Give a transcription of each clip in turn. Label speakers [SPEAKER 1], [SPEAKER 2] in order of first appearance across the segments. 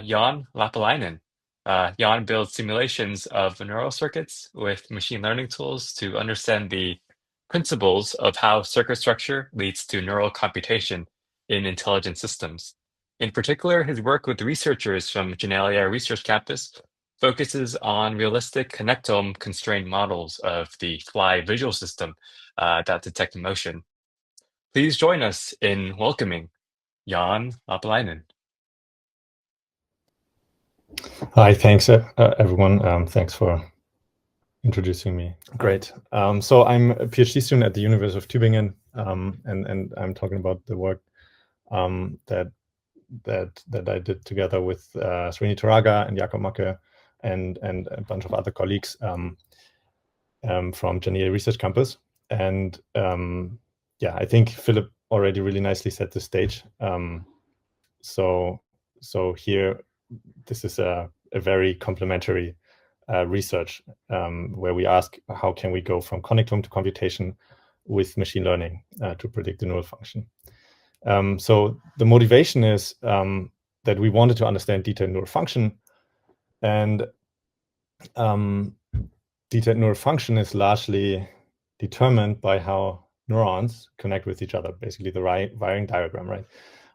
[SPEAKER 1] Janne Lappalainen. Jan builds simulations of neural circuits with machine learning tools to understand the principles of how circuit structure leads to neural computation in intelligent systems. In particular, his work with researchers from Janne Research Campus focuses on realistic connectome constrained models of the fly visual system that detect motion. Please join us in welcoming Janne Lappalainen.
[SPEAKER 2] Hi, thanks everyone. Thanks for introducing me. Great. So I'm a PhD student at the University of Tubingen, and I'm talking about the work that I did together with Srini Turaga and Jakob Macke and a bunch of other colleagues from Janne Research Campus. And yeah, I think Philip already really nicely set the stage. So here, this is a very complementary research where we ask how can we go from connectome to computation with machine learning to predict the neural function. So the motivation is that we wanted to understand detailed neural function, and detailed neural function is largely determined by how neurons connect with each other, basically the wiring diagram, right?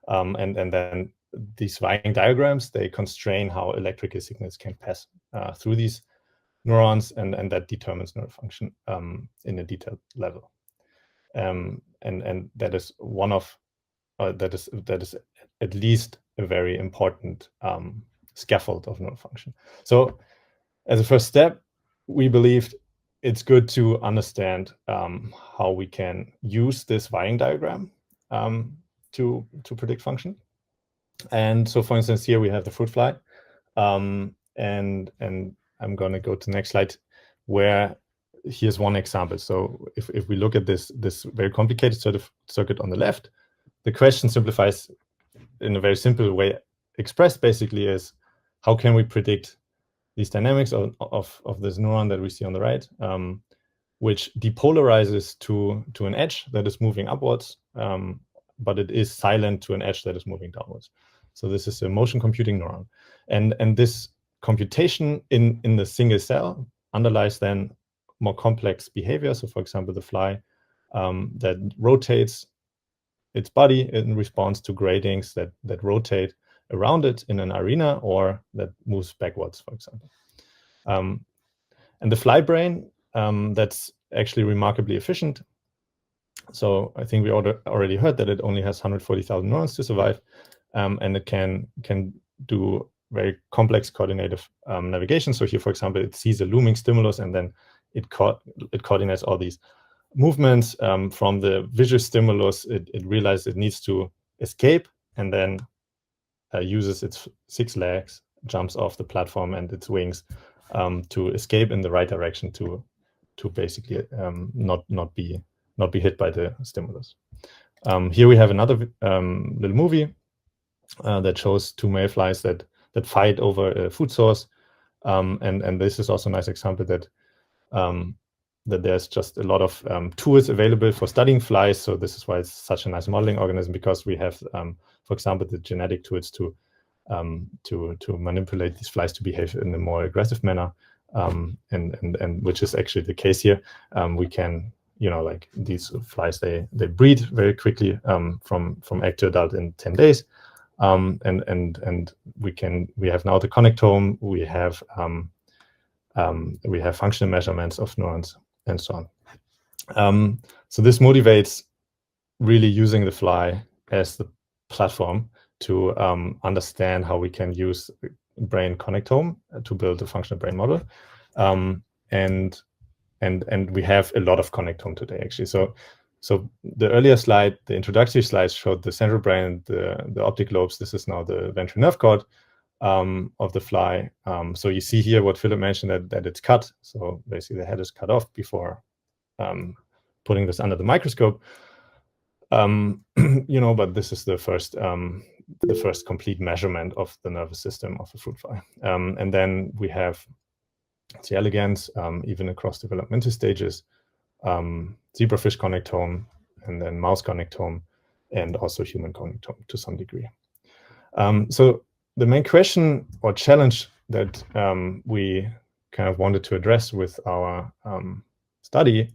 [SPEAKER 2] And then these wiring diagrams, they constrain how electrical signals can pass through these neurons, and that determines neural function in a detailed level. And that is one of that is at least a very important scaffold of neural function. So as a first step, we believed it's good to understand how we can use this wiring diagram to predict function. And so, for instance, here we have the fruit fly, and I'm going to go to the next slide, where here's one example. So if we look at this very complicated sort of circuit on the left, the question simplifies in a very simple way expressed, basically, is how can we predict these dynamics of this neuron that we see on the right, which depolarizes to an edge that is moving upwards, but it is silent to an edge that is moving downwards. So this is a motion computing neuron. And this computation in the single cell underlies then more complex behavior. So for example, the fly that rotates its body in response to gratings that rotate around it in an arena, or that moves backwards, for example. And the fly brain, that's actually remarkably efficient. So I think we already heard that it only has 140,000 neurons to survive, and it can do very complex coordinative navigation. So here, for example, it sees a looming stimulus, and then it coordinates all these movements from the visual stimulus. It realizes it needs to escape, and then uses its 6 legs, jumps off the platform and its wings to escape in the right direction to basically not be hit by the stimulus. Here we have another little movie that shows 2 male flies that fight over a food source, and this is also a nice example that there's just a lot of tools available for studying flies. So this is why it's such a nice modeling organism, because we have, for example, the genetic tools to manipulate these flies to behave in a more aggressive manner, and which is actually the case here. We can, like these flies, they breed very quickly from egg to adult in 10 days. And we have now the connectome, we have functional measurements of neurons and so on. So this motivates really using the fly as the platform to understand how we can use brain connectome to build a functional brain model. And we have a lot of connectome today, actually. So the earlier slide, the introductory slides, showed the central brain, the optic lobes. This is now the ventral nerve cord of the fly. So you see here what Philip mentioned, that it's cut. So basically the head is cut off before putting this under the microscope. But this is the first complete measurement of the nervous system of a fruit fly. And then we have C. elegans, even across developmental stages, zebrafish connectome, and then mouse connectome, and also human connectome to some degree. So the main question or challenge that we kind of wanted to address with our study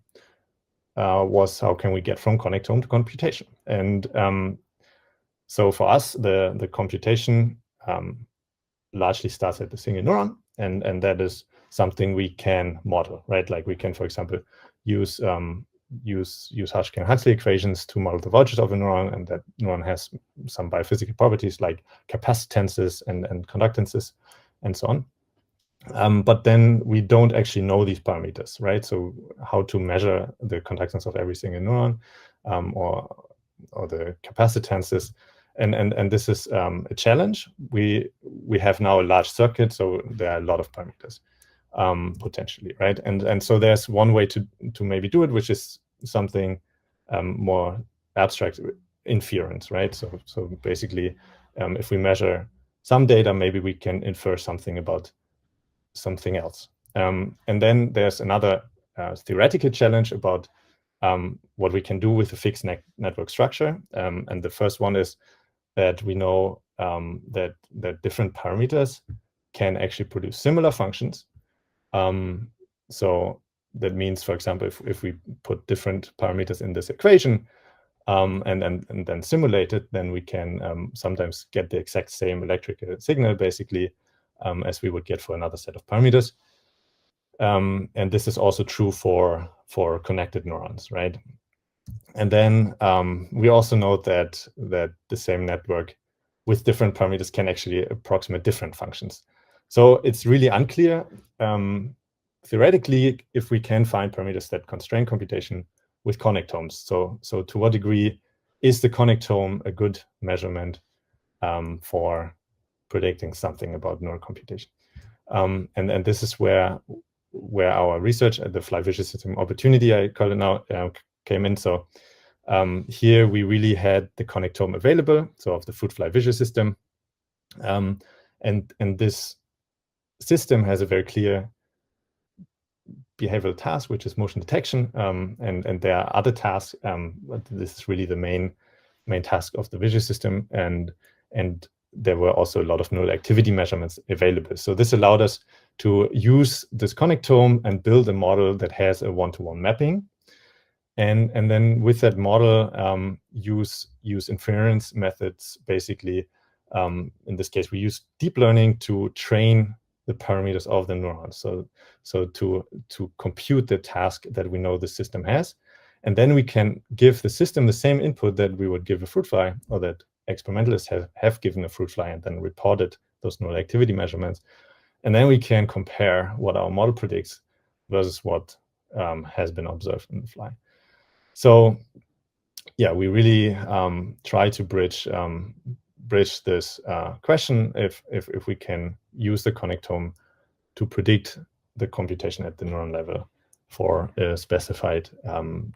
[SPEAKER 2] was how can we get from connectome to computation. And so for us, the computation largely starts at the single neuron, and that is something we can model, right? Like we can, for example, use Hodgkin-Huxley equations to model the voltage of a neuron, and that neuron has some biophysical properties like capacitances and conductances and so on. But then we don't actually know these parameters, right? So how to measure the conductance of every single neuron, or the capacitances, and this is a challenge. We have now a large circuit, so there are a lot of parameters potentially, right? And so there's one way to maybe do it, which is something more abstract, inference, right? So basically, if we measure some data, maybe we can infer something about something else. And then there's another theoretical challenge about what we can do with a fixed network structure. And the first one is that we know that different parameters can actually produce similar functions. So that means, for example, if we put different parameters in this equation and then simulate it, then we can sometimes get the exact same electrical signal, basically, as we would get for another set of parameters. And this is also true for connected neurons, right? And then we also know that the same network with different parameters can actually approximate different functions. So it's really unclear theoretically if we can find parameters that constrain computation with connectomes. So to what degree is the connectome a good measurement for predicting something about neural computation? And this is where our research at the Fly Vision System Opportunity, I call it now, came in. So here we really had the connectome available, so of the Food Fly Vision System. And this system has a very clear behavioral task, which is motion detection. And there are other tasks, but this is really the main task of the vision system. And there were also a lot of neural activity measurements available. So this allowed us to use this connectome and build a model that has a one-to-one mapping. And then with that model, use inference methods, basically. In this case, we use deep learning to train the parameters of the neurons. So to compute the task that we know the system has. And then we can give the system the same input that we would give a fruit fly, or that experimentalists have given a fruit fly and then reported those neural activity measurements. And then we can compare what our model predicts versus what has been observed in the fly. So yeah, we really try to bridge this question if we can use the connectome to predict the computation at the neuron level for a specified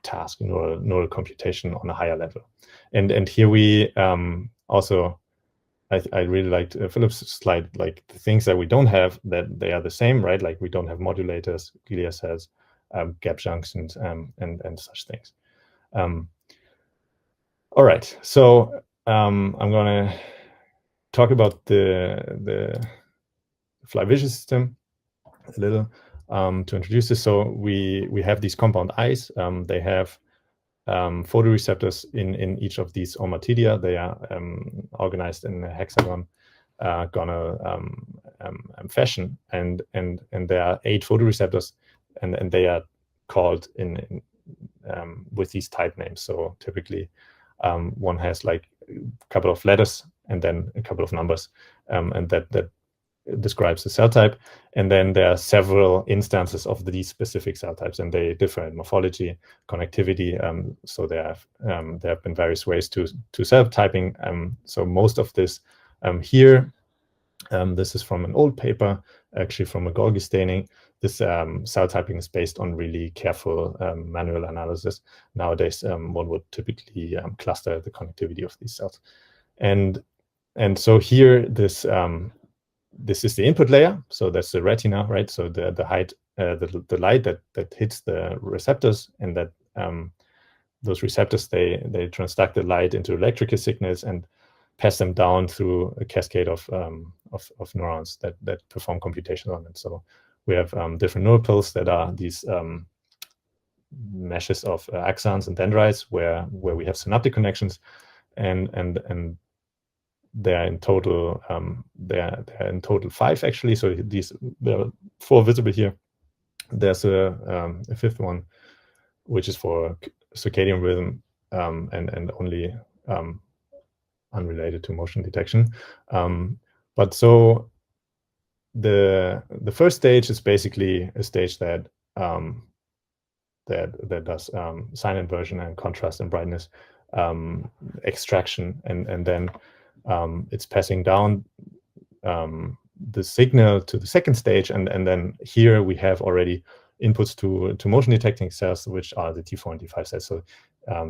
[SPEAKER 2] task, neural computation on a higher level. And here we also, I really liked Philip's slide, like the things that we don't have, that they are the same, right? Like we don't have modulators, glia cells, gap junctions, and such things. All right, so I'm going to talk about the Fly Vision System a little to introduce this. So we have these compound eyes. They have photoreceptors in each of these ommatidia. They are organized in a hexagon gonal fashion, and there are 8 photoreceptors, and they are called in with these type names. So typically one has like a couple of letters and then a couple of numbers, and that describes the cell type. And then there are several instances of these specific cell types, and they differ in morphology, connectivity. So there have been various ways to cell typing. So most of this here, this is from an old paper, actually from a Golgi staining. This cell typing is based on really careful manual analysis. Nowadays, one would typically cluster the connectivity of these cells. And so here, this is the input layer. So that's the retina, right? So the height, the light that hits the receptors, and that those receptors, they transduct the light into electrical signals, and pass them down through a cascade of neurons that perform computation on it. So we have different neural pools that are these meshes of axons and dendrites where we have synaptic connections, and they're in total they're in total 5 actually. So there are 4 visible here. There's a 5th one, which is for circadian rhythm and only unrelated to motion detection. But so the first stage is basically a stage that that does sign inversion and contrast and brightness extraction, and then it's passing down the signal to the second stage, and then here we have already inputs to motion detecting cells, which are the T4 and T5 cells. So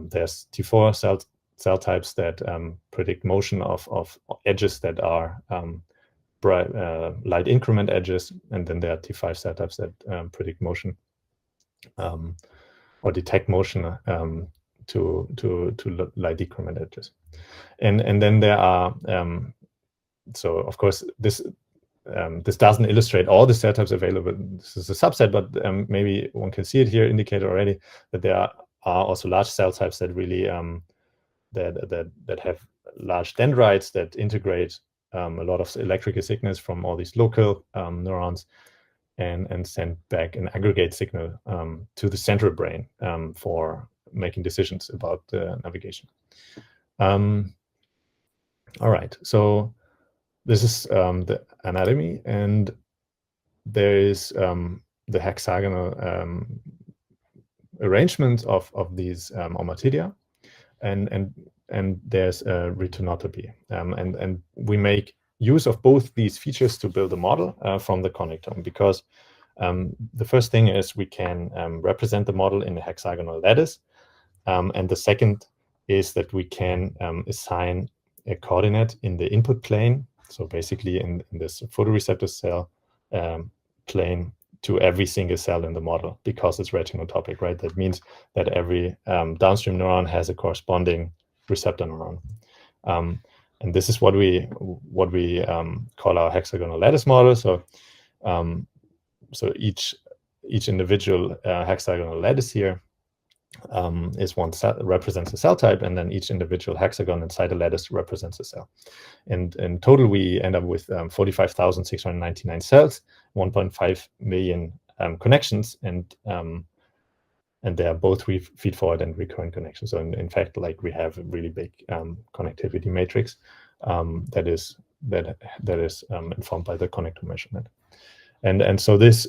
[SPEAKER 2] there's T4 cell types that predict motion of edges that are bright light increment edges, and then there are T5 cell types that predict motion or detect motion to light decrement edges, and then there are so of course this doesn't illustrate all the cell types available. This is a subset, but maybe one can see it here indicated already that there are also large cell types that really that have large dendrites that integrate a lot of electrical signals from all these local neurons and send back an aggregate signal to the central brain for making decisions about navigation. All right, so this is the anatomy, and there is the hexagonal arrangement of these ommatidia, and there's a retinotopy, and we make use of both these features to build a model from the connectome, because the first thing is we can represent the model in a hexagonal lattice, and the second is that we can assign a coordinate in the input plane, so basically in this photoreceptor cell plane, to every single cell in the model, because it's retinotopic, right? That means that every downstream neuron has a corresponding receptor neuron. And this is what we call our hexagonal lattice model. So so each individual hexagonal lattice here is one cell, represents a cell type, and then each individual hexagon inside the lattice represents a cell. And in total, we end up with 45,699 cells, 1.5 million connections, and they are both feed-forward and recurrent connections. So in fact, like, we have a really big connectivity matrix that is informed by the connectome measurement. And so this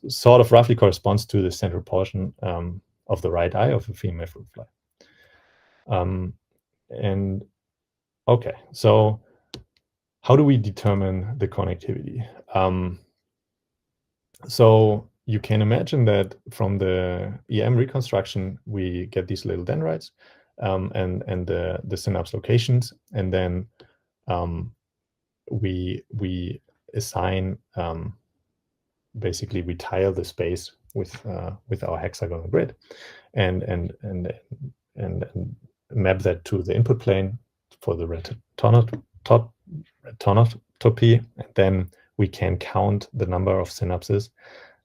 [SPEAKER 2] sort of roughly corresponds to the central portion of the right eye of a female fruit fly. And okay, so how do we determine the connectivity? So you can imagine that from the EM reconstruction, we get these little dendrites and the synapse locations, and then we assign basically we tile the space with our hexagonal grid, and map that to the input plane for the retinotopy, and then we can count the number of synapses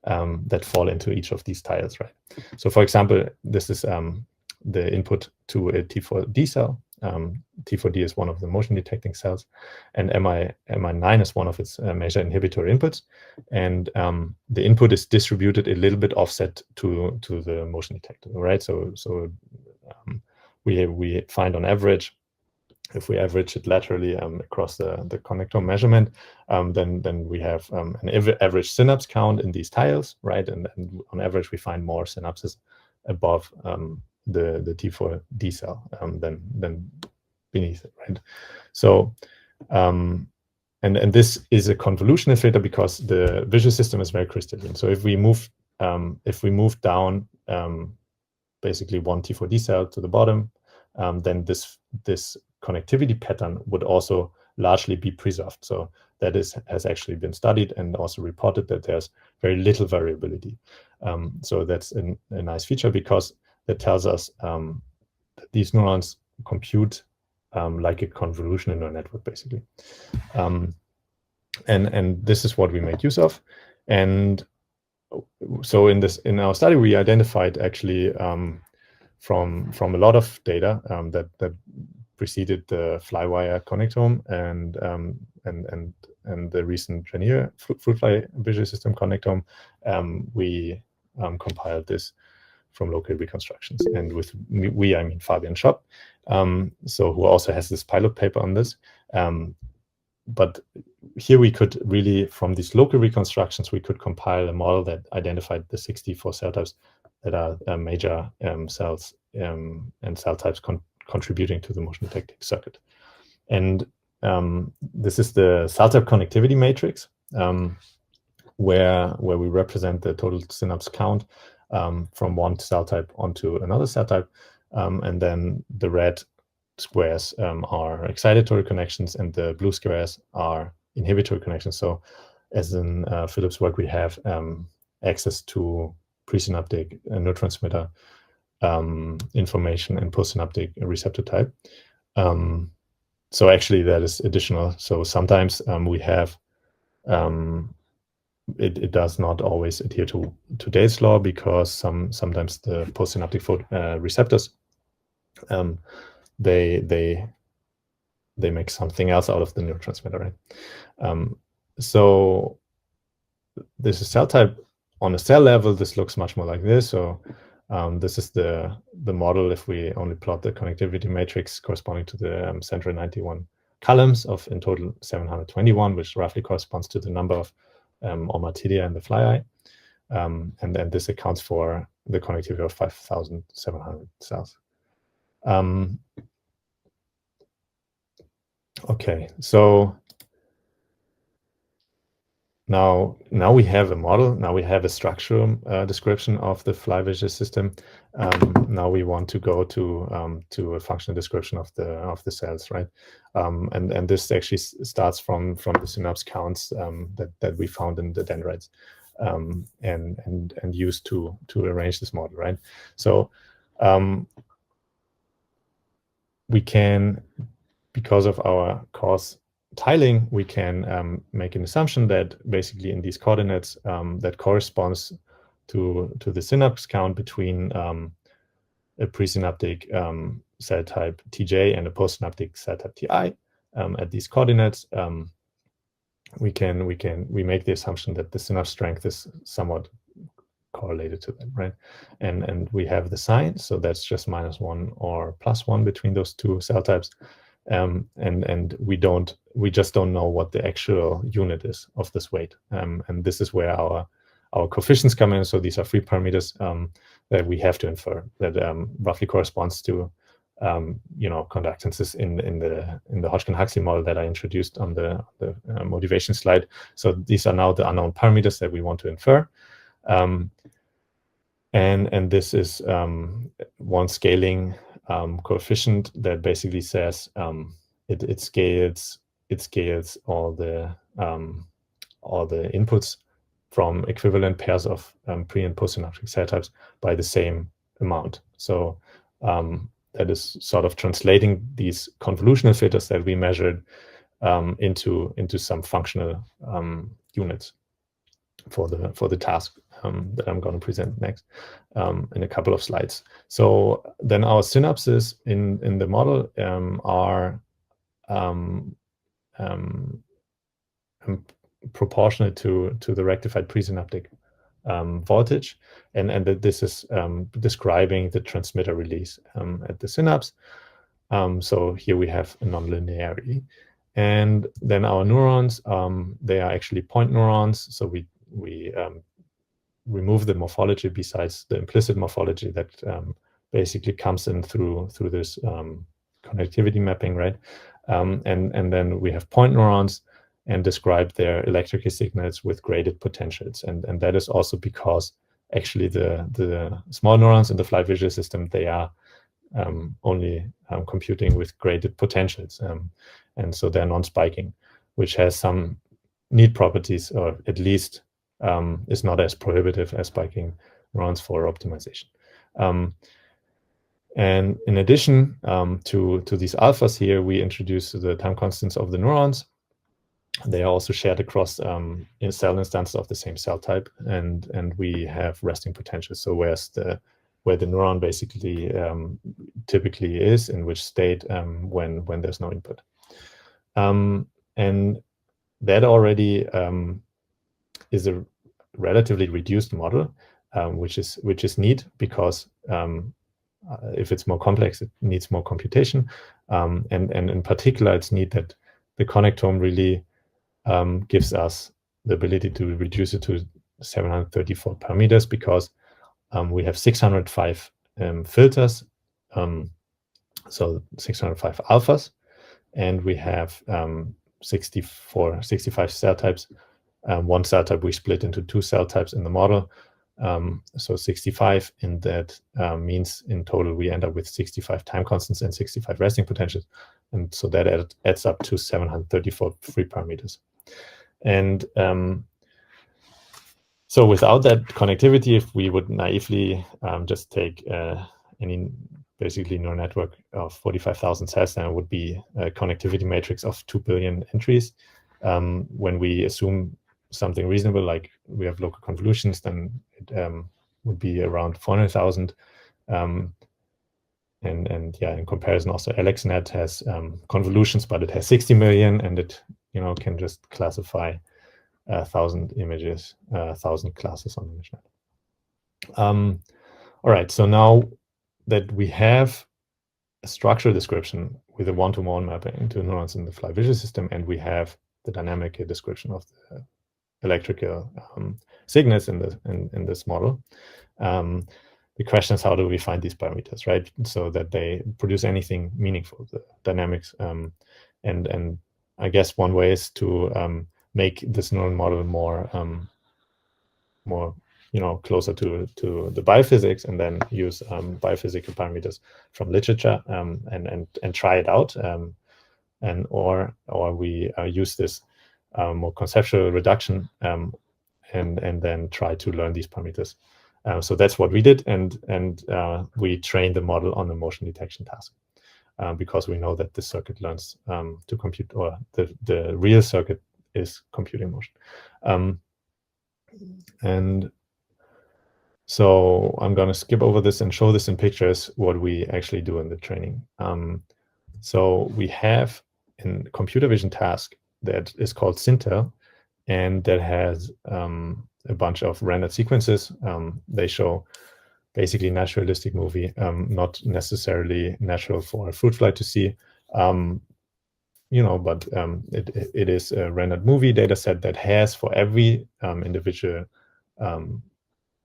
[SPEAKER 2] that fall into each of these tiles, right? So for example, this is the input to a T4D cell. T4D is one of the motion detecting cells, and MI9 is one of its measure inhibitory inputs, and the input is distributed a little bit offset to the motion detector, right? So we find on average, if we average it laterally across the connectome measurement, then we have an average synapse count in these tiles, right? And on average, we find more synapses above the T4D cell than beneath it, right? So and this is a convolutional filter because the visual system is very crystalline. So if we move down basically one T4D cell to the bottom, then this connectivity pattern would also largely be preserved. So that has actually been studied and also reported that there's very little variability. So that's a nice feature, because that tells us that these neurons compute like a convolutional neural network, basically. And this is what we make use of. And so in our study, we identified actually from a lot of data that preceded the Flywire connectome and the recent Janne fruit fly visual system connectome. We compiled this from local reconstructions, and with we I mean Fabian Schopp, so who also has this pilot paper on this. But here we could really, from these local reconstructions, we could compile a model that identified the 64 cell types that are major cells and cell types contributing to the motion detecting circuit. And this is the cell type connectivity matrix, where we represent the total synapse count from one cell type onto another cell type. And then the red squares are excitatory connections, and the blue squares are inhibitory connections. So as in Philip's work, we have access to presynaptic neurotransmitter information and postsynaptic receptor type. So actually that is additional. So sometimes we have, it does not always adhere to today's law, because sometimes the postsynaptic receptors, they make something else out of the neurotransmitter, right? So this is cell type on a cell level. This looks much more like this. So this is the model if we only plot the connectivity matrix corresponding to the central 91 columns of in total 721, which roughly corresponds to the number of ommatidia in the fly eye. And then this accounts for the connectivity of 5,700 cells. Okay, so now we have a model. Now we have a structural description of the fly visual system. Now we want to go to a functional description of the cells, right? And this actually starts from the synapse counts that we found in the dendrites, and used to arrange this model, right? So we can, because of our cause tiling, we can make an assumption that basically in these coordinates that corresponds to the synapse count between a presynaptic cell type Tj and a postsynaptic cell type Ti. At these coordinates, we make the assumption that the synapse strength is somewhat correlated to them, right? And we have the sign, so that's just -1 or +1 between those two cell types. And we just don't know what the actual unit is of this weight. And this is where our coefficients come in. So these are free parameters that we have to infer that roughly corresponds to conductances in the Hodgkin-Huxley model that I introduced on the motivation slide. So these are now the unknown parameters that we want to infer. And this is one scaling coefficient that basically says it scales all the inputs from equivalent pairs of pre and postsynaptic cell types by the same amount. So that is sort of translating these convolutional filters that we measured into some functional units for the task that I'm going to present next in a couple of slides. So then our synapses in the model are proportional to the rectified presynaptic voltage, and that this is describing the transmitter release at the synapse. So here we have a nonlinearity. And then our neurons, they are actually point neurons. So we remove the morphology besides the implicit morphology that basically comes in through this connectivity mapping, right? And then we have point neurons and describe their electrical signals with graded potentials. And that is also because actually the small neurons in the fly visual system, they are only computing with graded potentials. And so they're non-spiking, which has some neat properties, or at least is not as prohibitive as spiking neurons for optimization. And in addition to these alphas here, we introduce the time constants of the neurons. They are also shared across in cell instances of the same cell type, and we have resting potential. So where the neuron basically typically is, in which state when there's no input. And that already is a relatively reduced model, which is neat, because if it's more complex, it needs more computation. And in particular, it's neat that the connectome really gives us the ability to reduce it to 734 parameters, because we have 605 filters, so 605 alphas, and we have 65 cell types. One cell type we split into 2 cell types in the model, so 65, and that means in total we end up with 65 time constants and 65 resting potentials, and so that adds up to 734 free parameters. And so without that connectivity, if we would naively just take any basically neural network of 45,000 cells, then it would be a connectivity matrix of 2 billion entries. When we assume something reasonable, like we have local convolutions, then it would be around 400,000. And yeah, in comparison, also AlexNet has convolutions, but it has 60 million, and it can just classify 1,000 images, 1,000 classes on ImageNet. All right, so now that we have a structural description with a one-to-one mapping to neurons in the fly visual system, and we have the dynamic description of the electrical signals in this model, the question is, how do we find these parameters, right? So that they produce anything meaningful, the dynamics. And I guess one way is to make this neural model more closer to the biophysics, and then use biophysical parameters from literature and try it out, or we use this more conceptual reduction and then try to learn these parameters. So that's what we did, and we trained the model on the motion detection task, because we know that the circuit learns to compute, or the real circuit is computing motion. And so I'm going to skip over this and show this in pictures, what we actually do in the training. So we have a computer vision task that is called Sintel, and that has a bunch of rendered sequences. They show basically naturalistic movie, not necessarily natural for a fruit fly to see, but it is a rendered movie data set that has, for every individual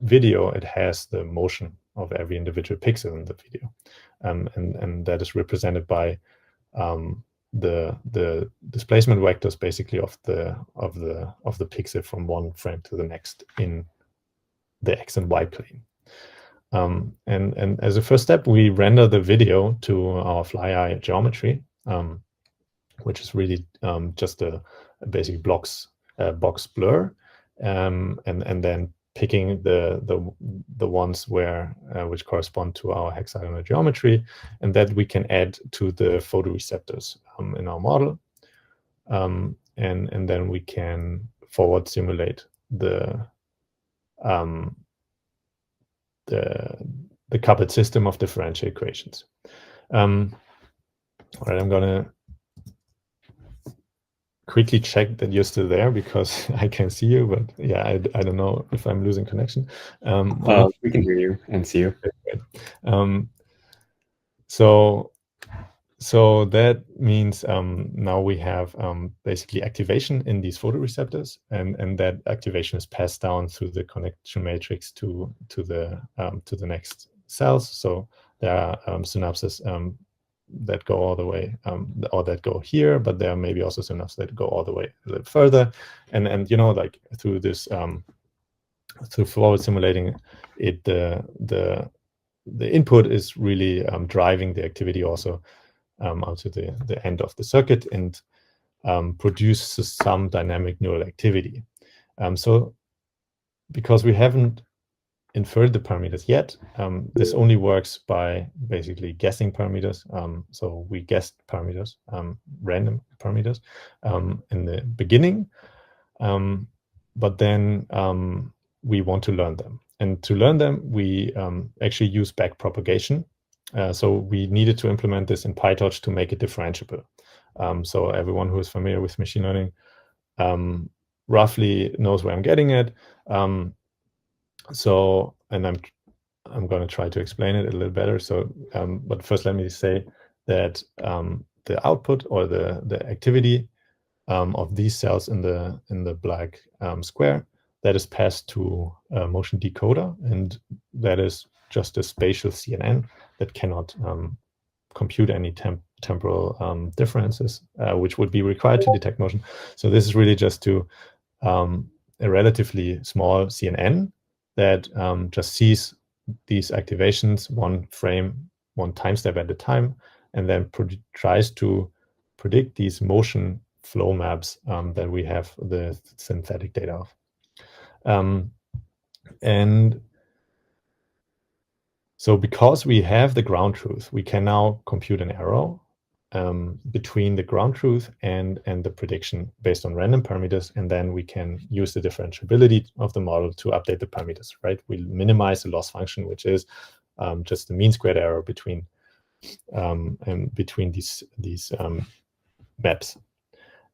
[SPEAKER 2] video, it has the motion of every individual pixel in the video, and that is represented by the displacement vectors, basically of the pixel from one frame to the next in the X and Y plane. And as a first step, we render the video to our FlyEye geometry, which is really just a basic box blur, and then picking the ones which correspond to our hexagonal geometry, and that we can add to the photoreceptors in our model, and then we can forward simulate the coupled system of differential equations. All right, I'm gonna quickly check that you're still there, because I can see you, but yeah, I don't know if I'm losing connection.
[SPEAKER 3] We can hear you and see you.
[SPEAKER 2] So that means now we have basically activation in these photoreceptors, and that activation is passed down through the connection matrix to the next cells. So there are synapses that go all the way, or that go here, but there are maybe also synapses that go all the way a little further, and like through this through forward simulating it, the input is really driving the activity also out to the end of the circuit, and produces some dynamic neural activity. So because we haven't inferred the parameters yet. This only works by basically guessing parameters. So we guessed parameters, random parameters, in the beginning, but then we want to learn them. And to learn them, we actually use backpropagation. So we needed to implement this in PyTorch to make it differentiable. So everyone who is familiar with machine learning roughly knows where I'm getting at. So, and I'm going to try to explain it a little better. So, but first, let me say that the output or the activity of these cells in the black square, that is passed to a motion decoder, and that is just a spatial CNN that cannot compute any temporal differences, which would be required to detect motion. So this is really just to a relatively small CNN that just sees these activations one frame, one time step at a time, and then tries to predict these motion flow maps that we have the synthetic data of. And so because we have the ground truth, we can now compute an arrow between the ground truth and the prediction based on random parameters, and then we can use the differentiability of the model to update the parameters, right? We minimize the loss function, which is just the mean squared error between these maps.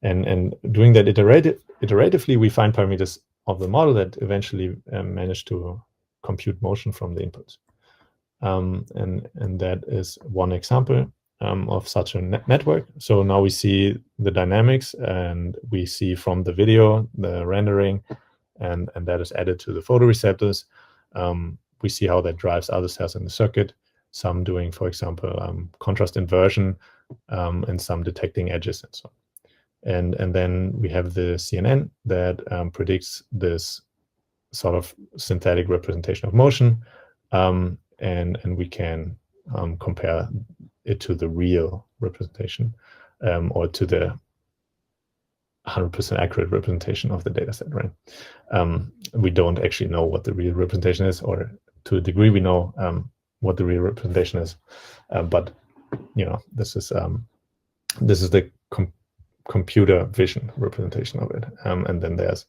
[SPEAKER 2] And doing that iteratively, we find parameters of the model that eventually manage to compute motion from the inputs. And that is one example of such a network. So now we see the dynamics, and we see from the video the rendering, and that is added to the photoreceptors. We see how that drives other cells in the circuit, some doing, for example, contrast inversion, and some detecting edges and so on. And then we have the CNN that predicts this sort of synthetic representation of motion, and we can compare it to the real representation, or to the 100% accurate representation of the data set, right? We don't actually know what the real representation is, or to a degree we know what the real representation is, but you know, this is the computer vision representation of it, and then there's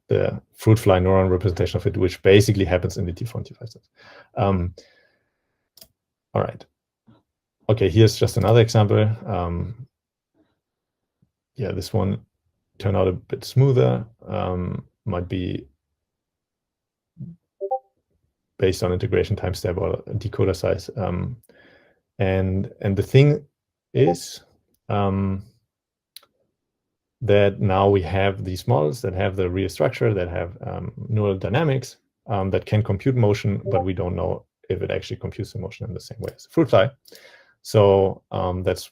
[SPEAKER 2] the fruit fly neuron representation of it, which basically happens in the T4 and T5 cells. All right. Okay, here's just another example. Yeah, this one turned out a bit smoother. Might be based on integration time step or decoder size. And the thing is that now we have these models that have the real structure, that have neural dynamics, that can compute motion, but we don't know if it actually computes the motion in the same way as the fruit fly. So that's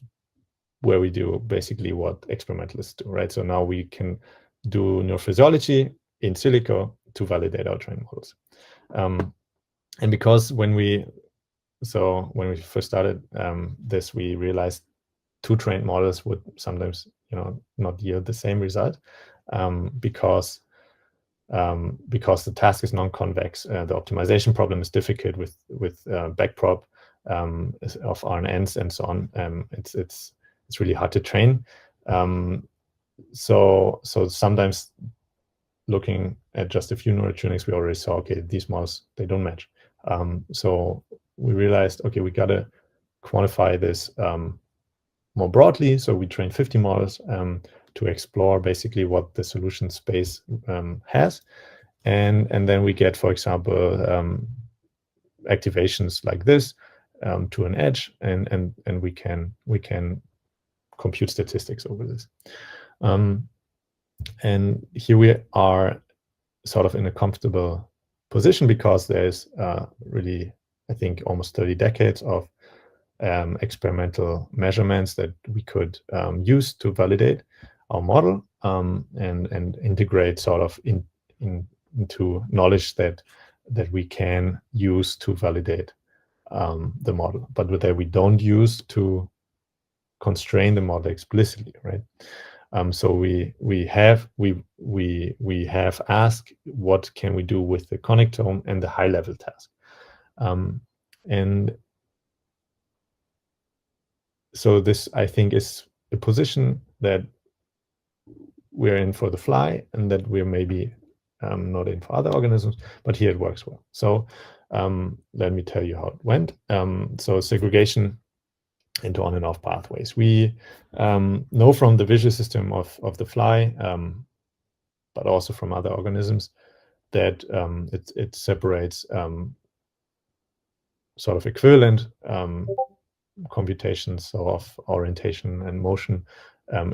[SPEAKER 2] where we do basically what experimentalists do, right? So now we can do neurophysiology in silico to validate our trained models. And because when we first started this, we realized two trained models would sometimes, not yield the same result, because the task is non-convex. The optimization problem is difficult with backprop of RNNs and so on. It's really hard to train. So sometimes looking at just a few neural tunings, we already saw, okay, these models, they don't match. So we realized, okay, we got to quantify this more broadly. So we trained 50 models to explore basically what the solution space has. And then we get, for example, activations like this to an edge, and we can compute statistics over this. And here we are sort of in a comfortable position, because there's really, I think, almost 30 decades of experimental measurements that we could use to validate our model, and integrate sort of into knowledge that we can use to validate the model, but that we don't use to constrain the model explicitly, right? So we have asked what can we do with the connectome and the high-level task, and so this, I think, is a position that we're in for the fly, and that we're maybe not in for other organisms, but here it works well. So let me tell you how it went. So segregation into on and off pathways. We know from the visual system of the fly, but also from other organisms, that it separates sort of equivalent computations of orientation and motion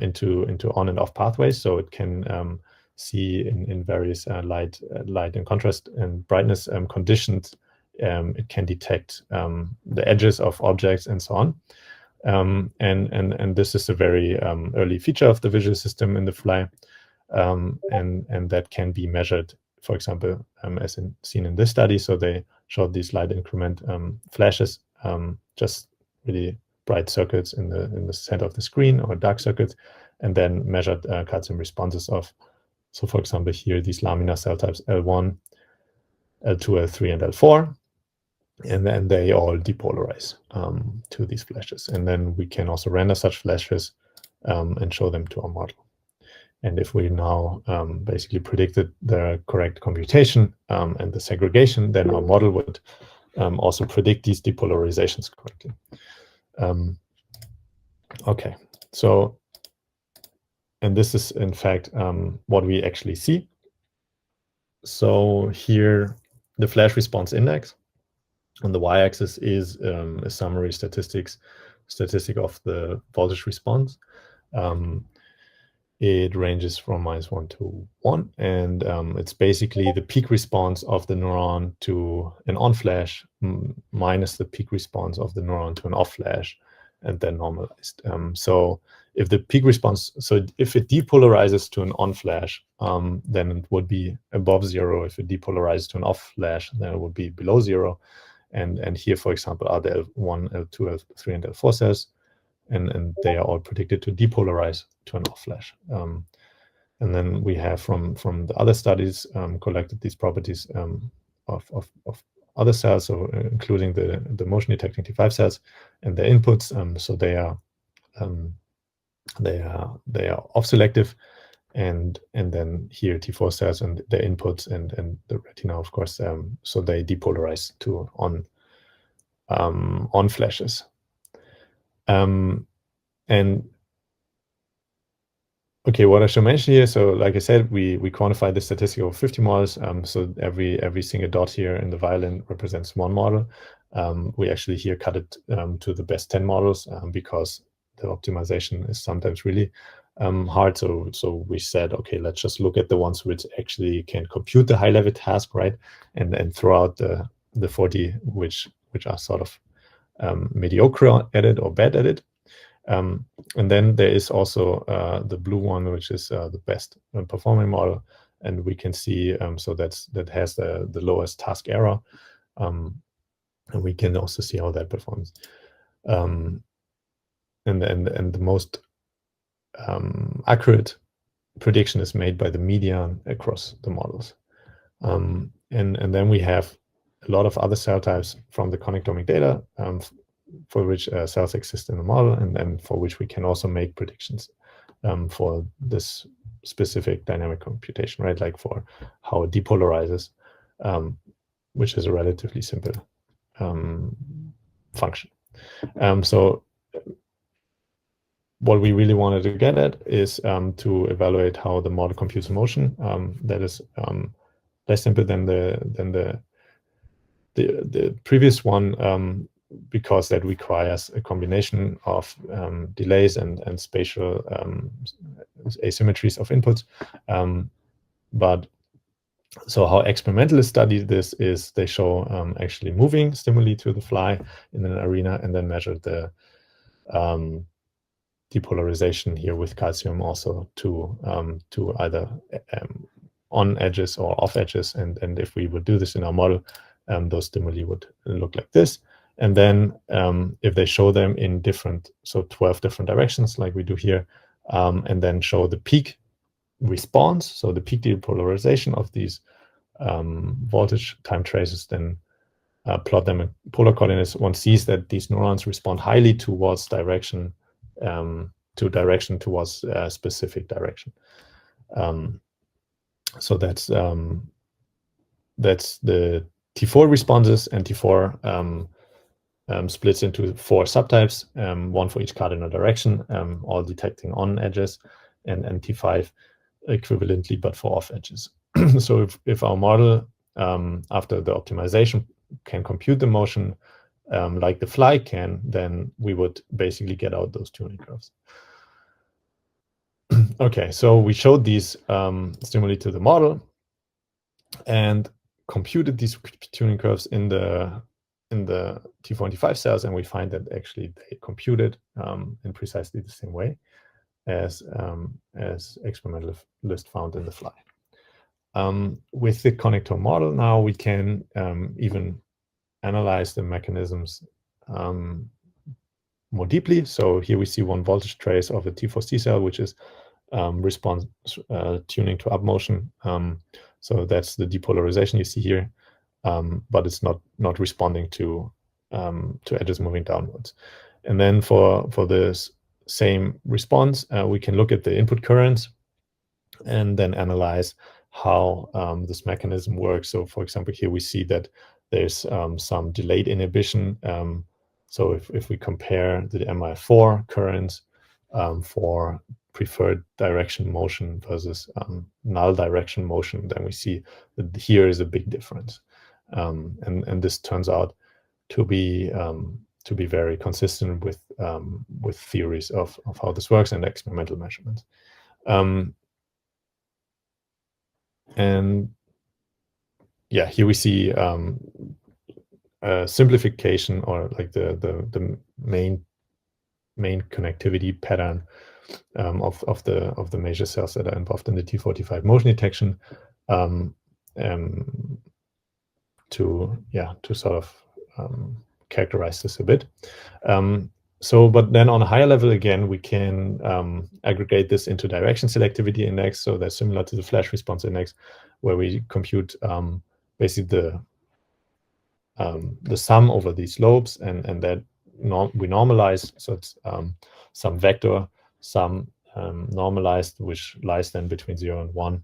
[SPEAKER 2] into on and off pathways. So it can see in various light and contrast and brightness conditions. It can detect the edges of objects and so on. And this is a very early feature of the visual system in the fly, and that can be measured, for example, as seen in this study. So they showed these light increment flashes, just really bright circuits in the center of the screen, or dark circuits, and then measured calcium responses of, so for example, here these laminar cell types L1, L2, L3, and L4. And then they all depolarize to these flashes. And then we can also render such flashes and show them to our model. And if we now basically predicted the correct computation and the segregation, then our model would also predict these depolarizations correctly. Okay, so, and this is in fact what we actually see. So here, the flash response index on the y-axis is a summary statistic of the voltage response. It ranges from -1 to 1, and it's basically the peak response of the neuron to an on flash minus the peak response of the neuron to an off flash, and then normalized. So if the peak response, so if it depolarizes to an on flash, then it would be above 0. If it depolarizes to an off flash, then it would be below 0. And here, for example, are the L1, L2, L3, and L4 cells, and they are all predicted to depolarize to an off flash. And then we have from the other studies collected these properties of other cells, so including the motion detecting T5 cells and their inputs. So they are off selective, and then here T4 cells and their inputs and the retina, of course. So they depolarize to on flashes. And okay, what I should mention here, so like I said, we quantified the statistic of 50 models. So every single dot here in the violin represents one model. We actually here cut it to the best 10 models because the optimization is sometimes really hard. So we said, okay, let's just look at the ones which actually can compute the high-level task, right? And throw out the 40 which are sort of mediocre at it or bad at it. And then there is also the blue one, which is the best performing model, and we can see so that has the lowest task error, and we can also see how that performs. And the most accurate prediction is made by the median across the models. And then we have a lot of other cell types from the connectomic data for which cells exist in the model, and then for which we can also make predictions for this specific dynamic computation, right? Like for how it depolarizes, which is a relatively simple function. So what we really wanted to get at is to evaluate how the model computes motion. That is less simple than the previous one, because that requires a combination of delays and spatial asymmetries of inputs. But so how experimentalists study this is they show actually moving stimuli to the fly in an arena, and then measure the depolarization here with calcium also to either on edges or off edges. And if we would do this in our model, those stimuli would look like this. And then if they show them in different, so 12 different directions like we do here, and then show the peak response, so the peak depolarization of these voltage time traces, then plot them in polar coordinates. One sees that these neurons respond highly towards direction, towards a specific direction. So that's the T4 responses, and T4 splits into 4 subtypes, one for each cardinal direction, all detecting on edges, and T5 equivalently, but for off edges. So if our model, after the optimization, can compute the motion like the fly can, then we would basically get out those tuning curves. Okay, so we showed these stimuli to the model and computed these tuning curves in the T4 and T5 cells, and we find that actually they computed in precisely the same way as experimentalists found in the fly. With the connectome model now, we can even analyze the mechanisms more deeply. So here we see one voltage trace of a T4C cell, which is response tuning to up motion. So that's the depolarization you see here, but it's not responding to edges moving downwards. And then for this same response, we can look at the input currents and then analyze how this mechanism works. So for example, here we see that there's some delayed inhibition. So if we compare the MI4 currents for preferred direction motion versus null direction motion, then we see that here is a big difference. And this turns out to be very consistent with theories of how this works and experimental measurements. And yeah, here we see a simplification, or like the main connectivity pattern of the major cells that are involved in the T45 motion detection, to sort of characterize this a bit. But then on a higher level, again, we can aggregate this into direction selectivity index. So that's similar to the flash response index, where we compute basically the sum over these lobes, and that we normalize. So it's some vector, some normalized, which lies then between 0 and 1.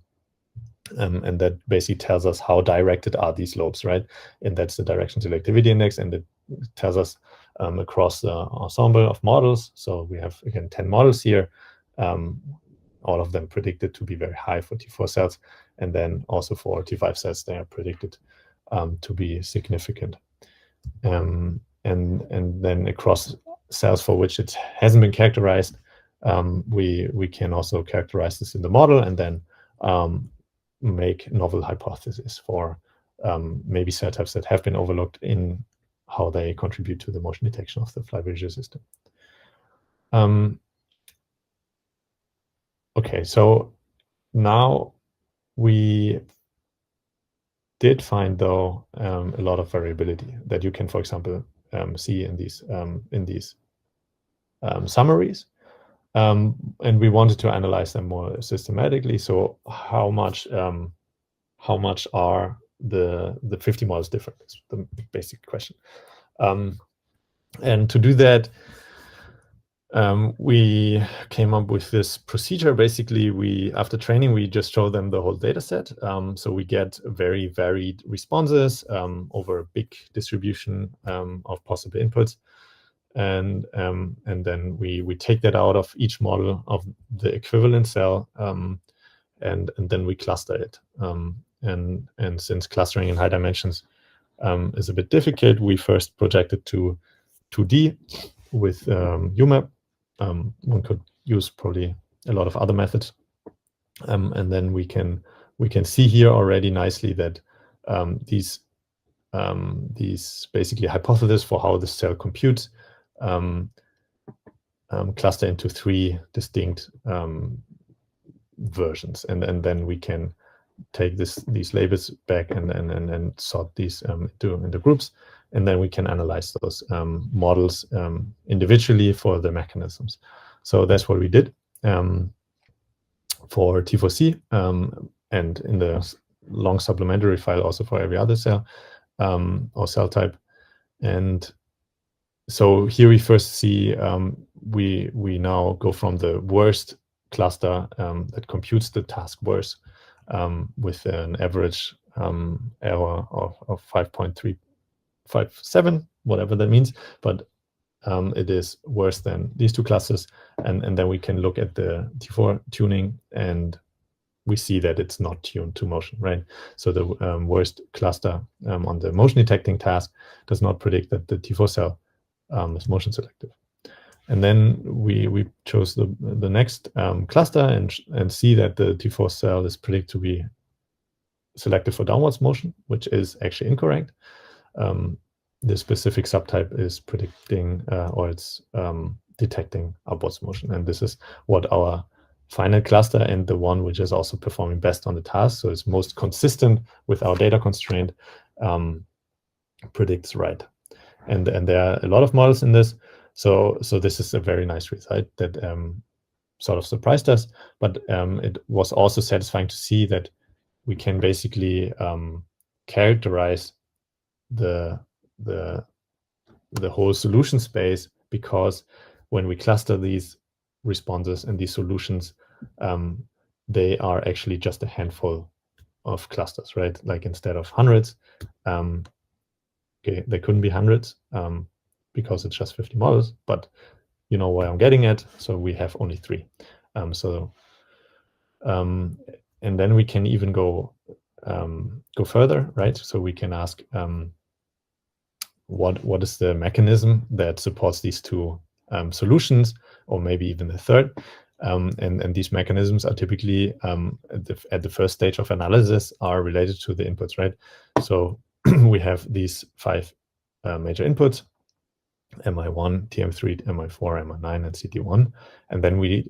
[SPEAKER 2] And that basically tells us how directed are these lobes, right? And that's the direction selectivity index, and it tells us across the ensemble of models. So we have, again, 10 models here, all of them predicted to be very high for T4 cells, and then also for T5 cells, they are predicted to be significant. And then across cells for which it hasn't been characterized, we can also characterize this in the model, and then make novel hypotheses for maybe cell types that have been overlooked in how they contribute to the motion detection of the fly visual system. Okay, so now we did find, though, a lot of variability that you can, for example, see in these summaries. And we wanted to analyze them more systematically. So how much are the 50 models different? Is the basic question. And to do that, we came up with this procedure. Basically, after training, we just show them the whole data set. So we get very varied responses over a big distribution of possible inputs. And then we take that out of each model of the equivalent cell, and then we cluster it. And since clustering in high dimensions is a bit difficult, we first projected to 2D with UMAP. One could use probably a lot of other methods, and then we can see here already nicely that these basically hypotheses for how the cell computes cluster into 3 distinct versions, and then we can take these labels back and sort these into groups, and then we can analyze those models individually for the mechanisms. So that's what we did. for T4C, and in the long supplementary file also for every other cell or cell type. And so here we first see we now go from the worst cluster that computes the task worse with an average error of 5.357, whatever that means, but it is worse than these two clusters. And then we can look at the T4 tuning, and we see that it's not tuned to motion, right? So the worst cluster on the motion detecting task does not predict that the T4 cell is motion selective. And then we chose the next cluster and see that the T4 cell is predicted to be selective for downwards motion, which is actually incorrect. The specific subtype is predicting or it's detecting upwards motion. And this is what our final cluster and the one which is also performing best on the task, so it's most consistent with our data constraint, predicts right. And there are a lot of models in this. So this is a very nice result that sort of surprised us, but it was also satisfying to see that we can basically characterize the whole solution space, because when we cluster these responses and these solutions, they are actually just a handful of clusters, right? Like instead of hundreds, okay, there couldn't be hundreds because it's just 50 models, but you know where I'm getting at. So we have only 3. And then we can even go further, right? So we can ask what is the mechanism that supports these 2 solutions, or maybe even the third. And these mechanisms are typically at the first stage of analysis are related to the inputs, right? So we have these 5 major inputs: MI1, TM3, MI4, MI9, and CT1. And then we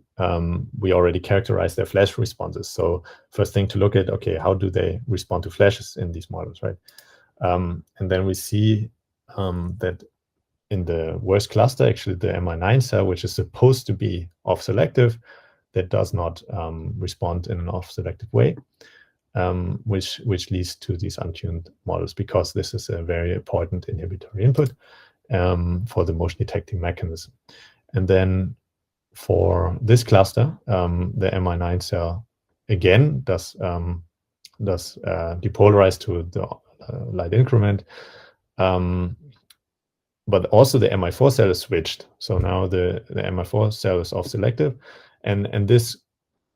[SPEAKER 2] already characterize their flash responses. So first thing to look at, okay, how do they respond to flashes in these models, right? And then we see that in the worst cluster, actually the MI9 cell, which is supposed to be off-selective, that does not respond in an off-selective way, which leads to these untuned models, because this is a very important inhibitory input for the motion detecting mechanism. And then for this cluster, the MI9 cell again does depolarize to the light increment, but also the MI4 cell is switched. So now the MI4 cell is off-selective, and this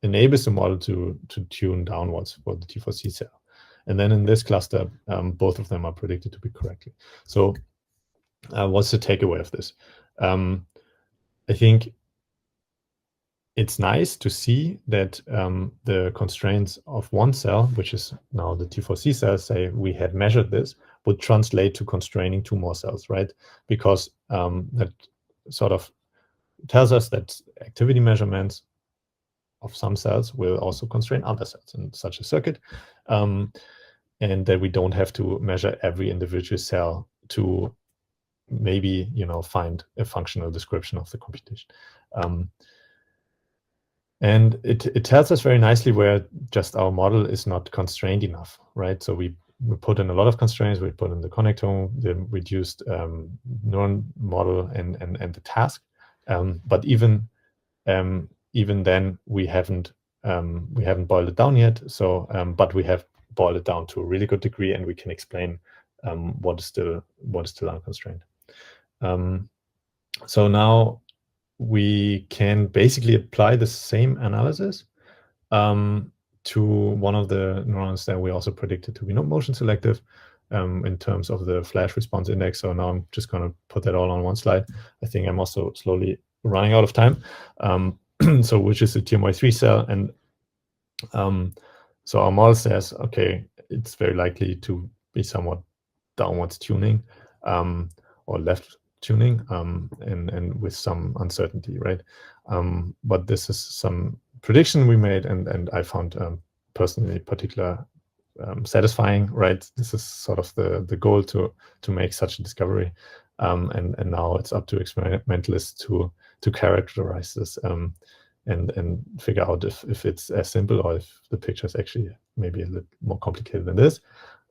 [SPEAKER 2] enables the model to tune downwards for the T4C cell. And then in this cluster, both of them are predicted to be correctly. So what's the takeaway of this? I think it's nice to see that the constraints of one cell, which is now the T4C cell, say we had measured this, would translate to constraining 2 more cells, right? Because that sort of tells us that activity measurements of some cells will also constrain other cells in such a circuit, and that we don't have to measure every individual cell to maybe, find a functional description of the computation. And it tells us very nicely where just our model is not constrained enough, right? So we put in a lot of constraints. We put in the connectome, the reduced neuron model, and the task. But even then, we haven't boiled it down yet. So, but we have boiled it down to a really good degree, and we can explain what is still unconstrained. So now we can basically apply the same analysis to one of the neurons that we also predicted to be not motion selective in terms of the flash response index. So now I'm just going to put that all on one slide. I think I'm also slowly running out of time. So which is the TMY3 cell. And so our model says, okay, it's very likely to be somewhat downwards tuning or left tuning, and with some uncertainty, right? But this is some prediction we made, and I found personally particularly satisfying, right? This is sort of the goal to make such a discovery, and now it's up to experimentalists to characterize this and figure out if it's as simple or if the picture is actually maybe a little more complicated than this.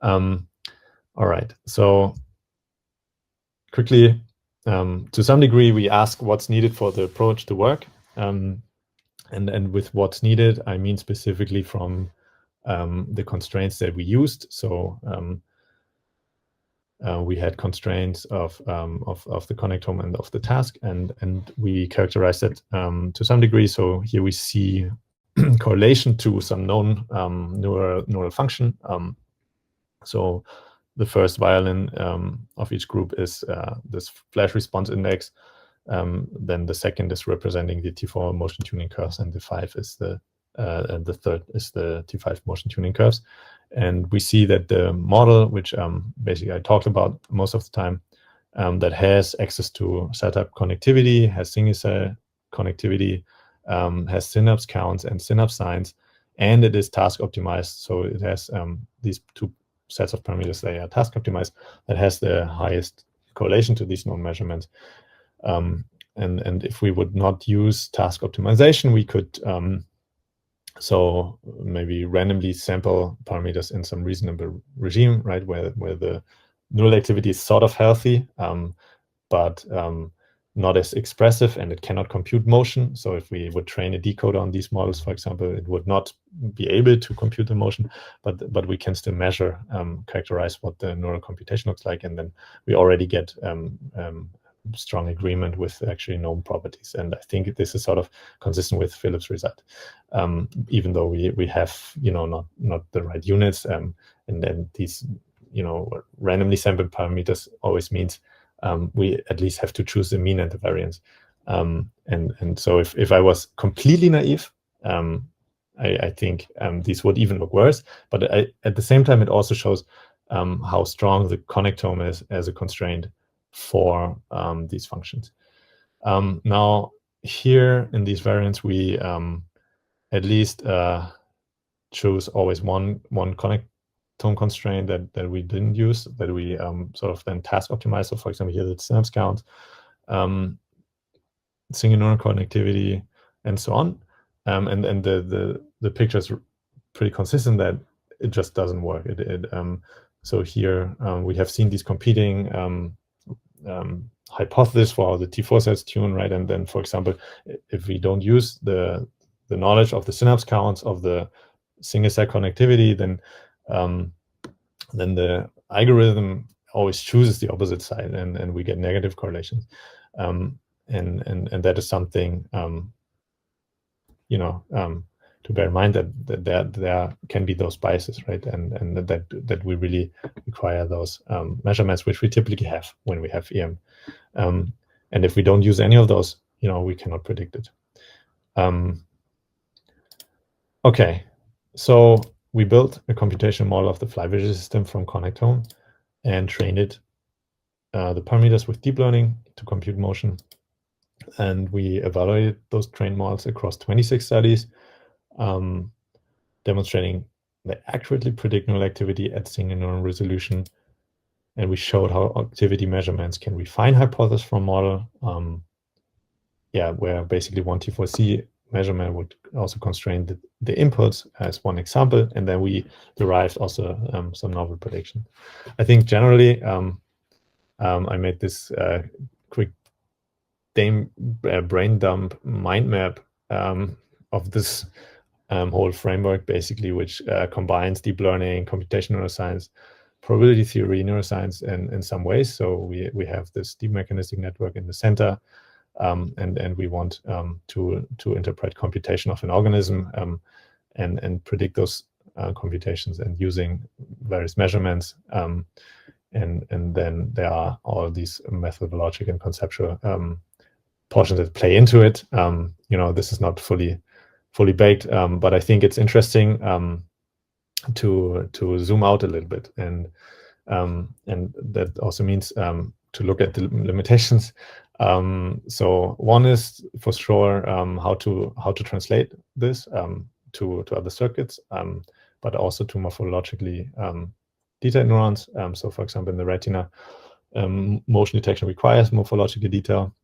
[SPEAKER 2] All right, so quickly, to some degree, we ask what's needed for the approach to work. And with what's needed, I mean specifically from the constraints that we used. So we had constraints of the connectome and of the task, and we characterized it to some degree. So here we see correlation to some known neural function. So the first violin of each group is this flash response index. Then the second is representing the T4 motion tuning curves, and the third is the T5 motion tuning curves. And we see that the model, which basically I talked about most of the time, that has access to cell-type connectivity, has single-cell connectivity, has synapse counts and synapse signs, and it is task optimized. So it has these two sets of parameters that are task optimized, that has the highest correlation to these known measurements. And if we would not use task optimization, we could so maybe randomly sample parameters in some reasonable regime, right, where the neural activity is sort of healthy, but not as expressive, and it cannot compute motion. So if we would train a decoder on these models, for example, it would not be able to compute the motion, but we can still measure, characterize what the neural computation looks like, and then we already get strong agreement with actually known properties. And I think this is sort of consistent with Philip's result, even though we have, not the right units, and then these, randomly sampled parameters always means we at least have to choose the mean and the variance. And so if I was completely naive, I think these would even look worse. But at the same time, it also shows how strong the connectome is as a constraint for these functions. Now, here in these variants, we at least choose always one connectome constraint that we didn't use, that we sort of then task optimize. So for example, here the synapse count, single neural connectivity, and so on. And the picture is pretty consistent that it just doesn't work. So here we have seen these competing hypothesis for how the T4 cells tune, right? And then, for example, if we don't use the knowledge of the synapse counts of the single cell connectivity, then the algorithm always chooses the opposite side, and we get negative correlations. And that is something to bear in mind, that there can be those biases, right? And that we really require those measurements, which we typically have when we have EM. And if we don't use any of those, we cannot predict it. Okay, so we built a computation model of the fly vision system from connectome and trained it, the parameters with deep learning to compute motion. And we evaluated those trained models across 26 studies, demonstrating they accurately predict neural activity at single neuron resolution. And we showed how activity measurements can refine hypotheses from model, where basically one T4C measurement would also constrain the inputs as one example. And then we derived also some novel prediction. I think generally, I made this quick brain dump mind map of this whole framework, basically, which combines deep learning, computational neuroscience, probability theory, neuroscience, in some ways. So we have this deep mechanistic network in the center, and we want to interpret computation of an organism and predict those computations, and using various measurements. And then there are all these methodological and conceptual portions that play into it. This is not fully baked, but I think it's interesting to zoom out a little bit, and that also means to look at the limitations. So one is for sure how to translate this to other circuits, but also to morphologically detailed neurons. So for example, in the retina, motion detection requires morphological detail,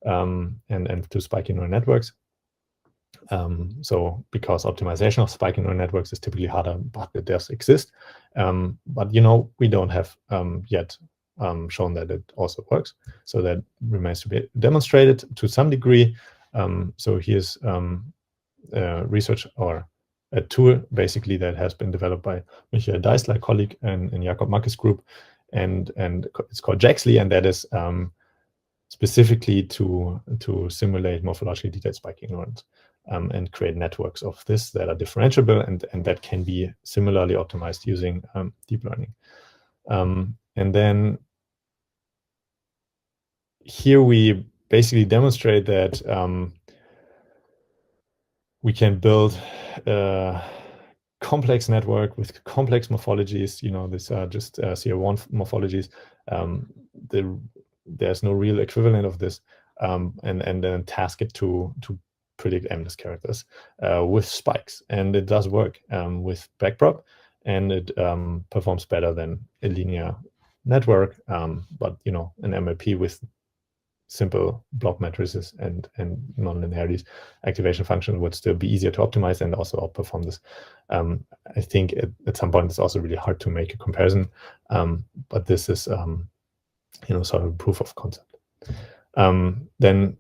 [SPEAKER 2] and to spiky neural networks. So because optimization of spiking neural networks is typically harder, but it does exist. But we don't have yet shown that it also works. So that remains to be demonstrated to some degree. So here's research or a tool basically that has been developed by Michael Deisler, colleague, and Jakob Mackes group, and it's called Jaxley, and that is specifically to simulate morphologically detailed spiking neurons and create networks of this that are differentiable and that can be similarly optimized using deep learning. And then here we basically demonstrate that we can build a complex network with complex morphologies. These are just CR1 morphologies. There's no real equivalent of this, and then task it to predict MNIST characters with spikes, and it does work with backprop, and it performs better than a linear network. But an MLP with simple block matrices and non-linearities, activation function would still be easier to optimize and also outperform this. I think at some point it's also really hard to make a comparison, but this is sort of proof of concept. Then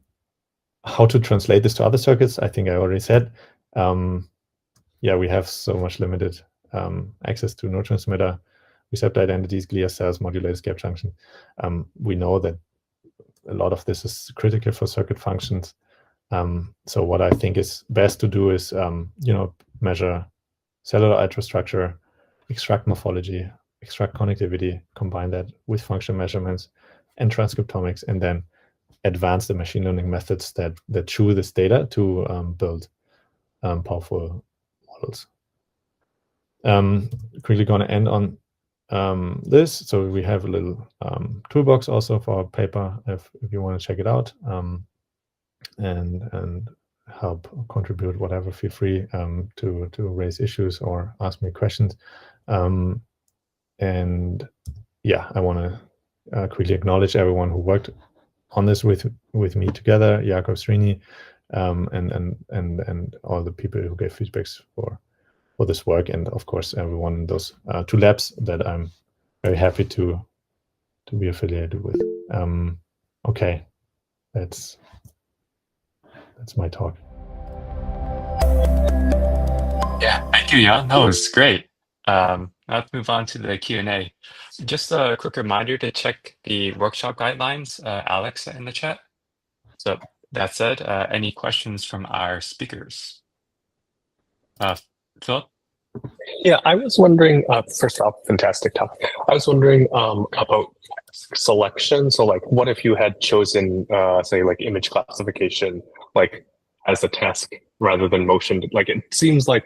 [SPEAKER 2] how to translate this to other circuits, I think I already said. We have so much limited access to neurotransmitter receptor identities, glial cells, modulated gap junction. We know that a lot of this is critical for circuit functions. So what I think is best to do is, measure cellular ultrastructure, extract morphology, extract connectivity, combine that with function measurements and transcriptomics, and then advance the machine learning methods that chew this data to build powerful models. Quickly going to end on this. So we have a little toolbox also for a paper if you want to check it out, and help contribute whatever. Feel free to raise issues or ask me questions. And I want to quickly acknowledge everyone who worked on this with me together, Jakob, Srini, and all the people who gave feedbacks for this work, and of course everyone in those two labs that I'm very happy to be affiliated with. Okay, that's my talk.
[SPEAKER 1] Yeah, thank you, Jan. That was great. Let's move on to the Q&A. Just a quick reminder to check the workshop guidelines, Alex, in the chat. So that said, any questions from our speakers? Philip?
[SPEAKER 4] Yeah, I was wondering, first off, fantastic talk. I was wondering about selection. So like, what if you had chosen, say like image classification, like as a task rather than motion? Like, it seems like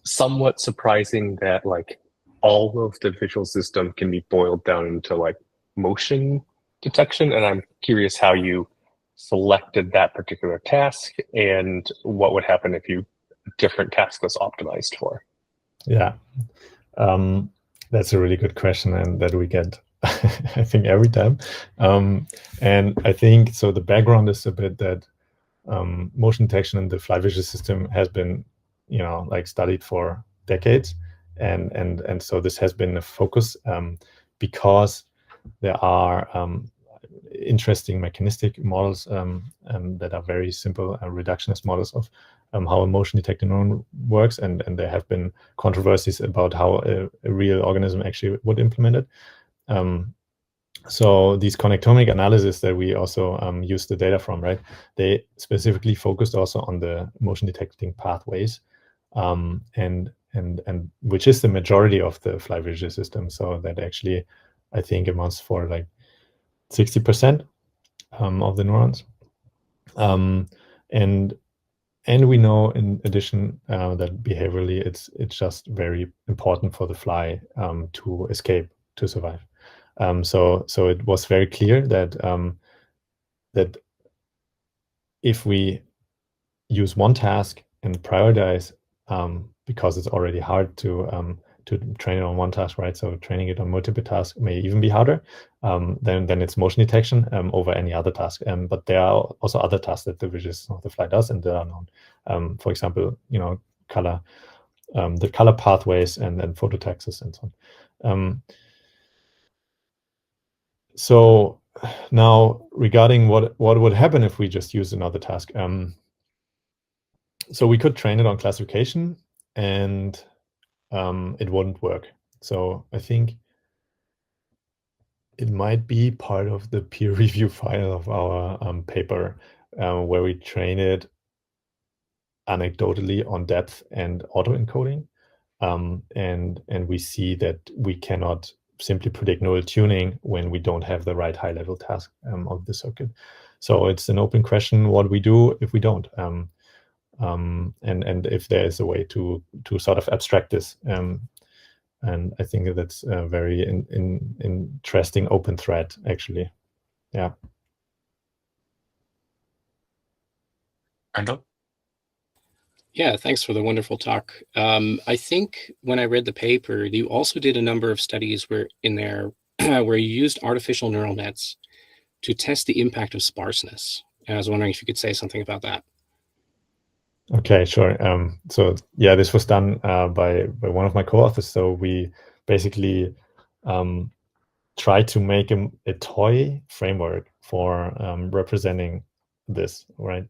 [SPEAKER 4] somewhat surprising that like all of the visual system can be boiled down into like motion detection. And I'm curious how you selected that particular task and what would happen if different task was optimized for.
[SPEAKER 2] Yeah, that's a really good question, and that we get, I think, every time. And I think so. The background is a bit that motion detection in the fly vision system has been, studied for decades, and so this has been a focus because there are interesting mechanistic models that are very simple reductionist models of how a motion detecting neuron works, and there have been controversies about how a real organism actually would implement it. So these connectomic analysis that we also use the data from, right? They specifically focused also on the motion detecting pathways, and which is the majority of the fly vision system. So that actually, I think, amounts for like 60% of the neurons. And we know, in addition, that behaviorally it's just very important for the fly to escape, to survive. So it was very clear that that if we use one task and prioritize, because it's already hard to to train it on one task, right? So training it on multiple tasks may even be harder than its motion detection over any other task. But there are also other tasks that the visual of the fly does, and they are known. For example, color, the color pathways, and then phototaxis and so on. So now regarding what would happen if we just use another task. So we could train it on classification, and it wouldn't work. So I think it might be part of the peer review file of our paper, where we train it anecdotally on depth and autoencoding. And we see that we cannot simply predict neural tuning when we don't have the right high-level task of the circuit. So it's an open question what we do if we don't, and if there is a way to sort of abstract this. And I think that's a very interesting open thread, actually. Yeah.
[SPEAKER 1] Randall?
[SPEAKER 5] Yeah, thanks for the wonderful talk. I think when I read the paper, you also did a number of studies where you used artificial neural nets to test the impact of sparseness. And I was wondering if you could say something about that.
[SPEAKER 2] Okay, sure. So yeah, this was done by one of my co-authors. So we basically tried to make a toy framework for representing this, right?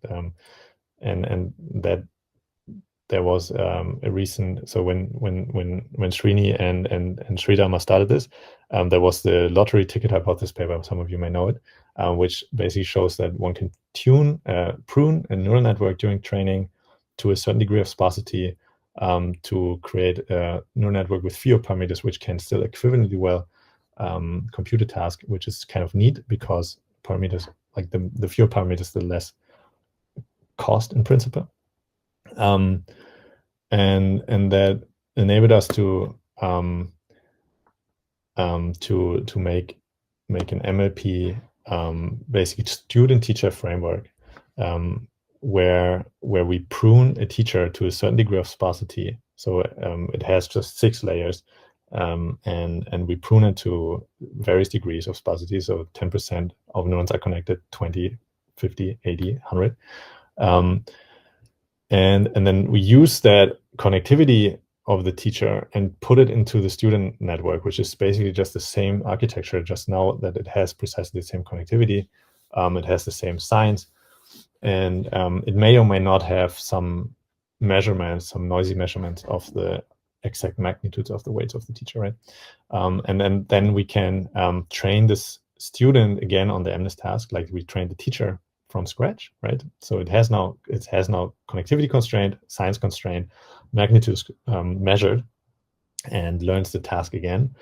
[SPEAKER 2] And that there was a recent. So when Srini and Sridharma started this, there was the lottery ticket hypothesis paper. Some of you may know it, which basically shows that one can prune a neural network during training to a certain degree of sparsity to create a neural network with fewer parameters, which can still equivalently well compute a task, which is kind of neat because parameters, like the fewer parameters, the less cost in principle. And that enabled us to make an MLP basically student-teacher framework where we prune a teacher to a certain degree of sparsity. So it has just 6 layers, and we prune it to various degrees of sparsity. So 10% of neurons are connected, 20, 50, 80, 100. And then we use that connectivity of the teacher and put it into the student network, which is basically just the same architecture, just now that it has precisely the same connectivity. It has the same signs, and it may or may not have some measurements, some noisy measurements of the exact magnitudes of the weights of the teacher, right? And then we can train this student again on the MNIST task, like we trained the teacher from scratch, right? So it has now connectivity constraint, science constraint, magnitudes measured, and learns the task again,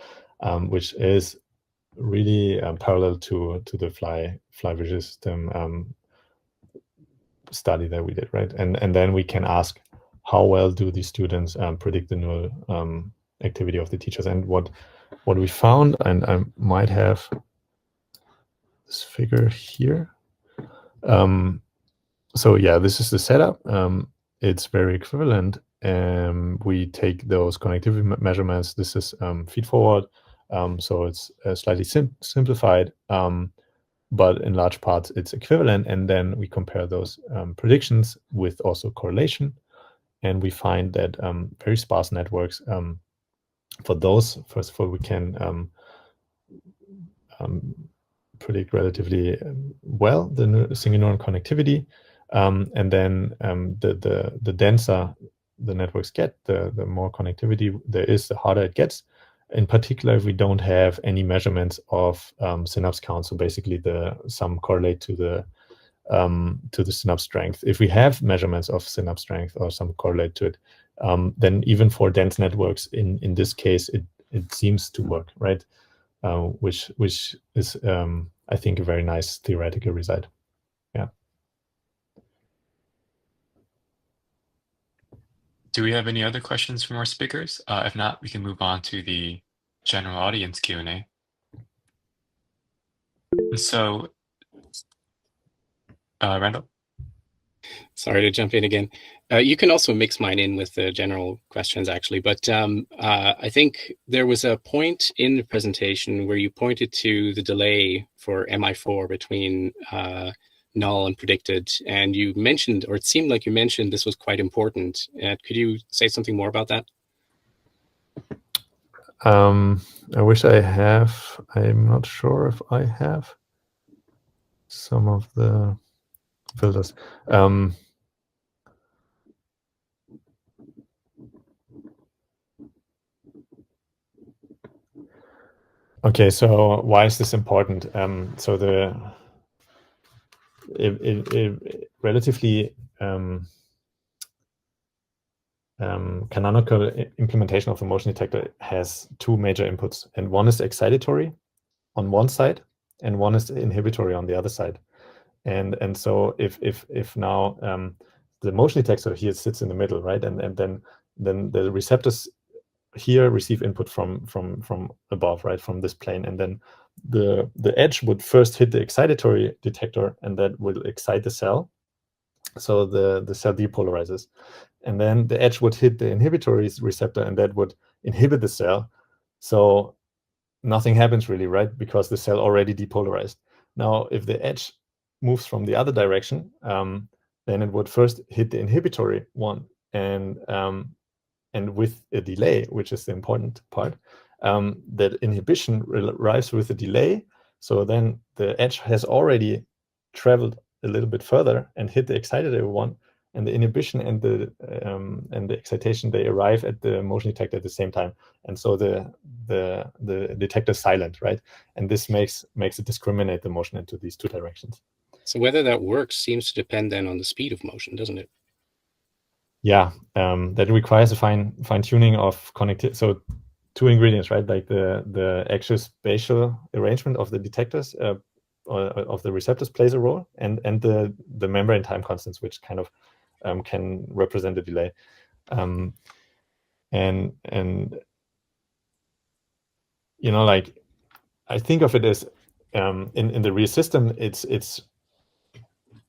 [SPEAKER 2] which is really parallel to the fly vision system study that we did, right? And then we can ask how well do these students predict the neural activity of the teachers. And what we found, and I might have this figure here. So yeah, this is the setup. It's very equivalent. We take those connectivity measurements. This is feed forward. So it's slightly simplified, but in large parts it's equivalent. And then we compare those predictions with also correlation. And we find that very sparse networks, for those, first of all, we can predict relatively well the single neuron connectivity, and then the denser the networks get, the more connectivity there is, the harder it gets. In particular, if we don't have any measurements of synapse count, so basically some correlate to the synapse strength. If we have measurements of synapse strength or some correlate to it, then even for dense networks, in this case, it seems to work, right? Which is, I think, a very nice theoretical result. Yeah.
[SPEAKER 1] Do we have any other questions from our speakers? If not, we can move on to the general audience Q&A. And so, Randall?
[SPEAKER 5] Sorry to jump in again. You can also mix mine in with the general questions, actually. But I think there was a point in the presentation where you pointed to the delay for MI4 between null and predicted. And you mentioned, or it seemed like you mentioned, this was quite important. Could you say something more about that?
[SPEAKER 2] I wish I have. I'm not sure if I have some of the filters. Okay, so why is this important? So the relatively canonical implementation of a motion detector has two major inputs, and one is excitatory on one side, and one is inhibitory on the other side. And so if now the motion detector here sits in the middle, right, and then the receptors here receive input from above, right, from this plane, and then the edge would first hit the excitatory detector, and that will excite the cell, so the cell depolarizes, and then the edge would hit the inhibitory receptor, and that would inhibit the cell, so nothing happens really, right, because the cell already depolarized. Now, if the edge moves from the other direction, then it would first hit the inhibitory one, and with a delay, which is the important part, that inhibition arrives with a delay. So then the edge has already traveled a little bit further and hit the excitatory one, and the inhibition and the excitation, they arrive at the motion detector at the same time, and so the detector is silent, right? And this makes it discriminate the motion into these two directions.
[SPEAKER 5] So whether that works seems to depend then on the speed of motion, doesn't it?
[SPEAKER 2] Yeah, that requires a fine tuning of connectivity. So two ingredients, right? Like the actual spatial arrangement of the detectors or of the receptors plays a role, and the membrane time constants, which kind of can represent the delay. And you know, like, I think of it as in the real system, it's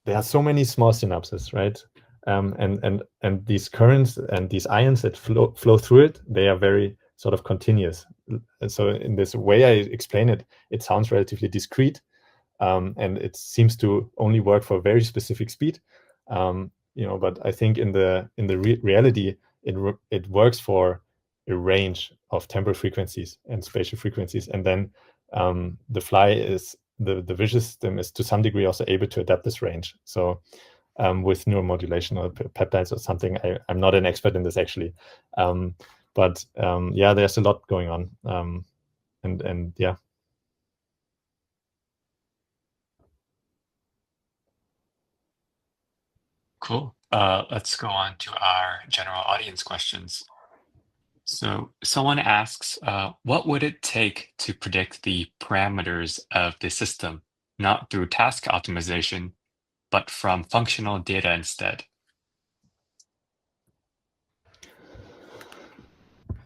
[SPEAKER 2] there are so many small synapses, right? And these currents and these ions that flow through it, they are very sort of continuous. And so in this way I explain it, it sounds relatively discrete, and it seems to only work for a very specific speed. You know, but I think in the reality, it works for a range of temporal frequencies and spatial frequencies, and then the vision system is to some degree also able to adapt this range. So with neuromodulation or peptides or something, I'm not an expert in this actually, but yeah, there's a lot going on, and yeah.
[SPEAKER 1] Cool. Let's go on to our general audience questions. So someone asks, what would it take to predict the parameters of the system, not through task optimization, but from functional data instead?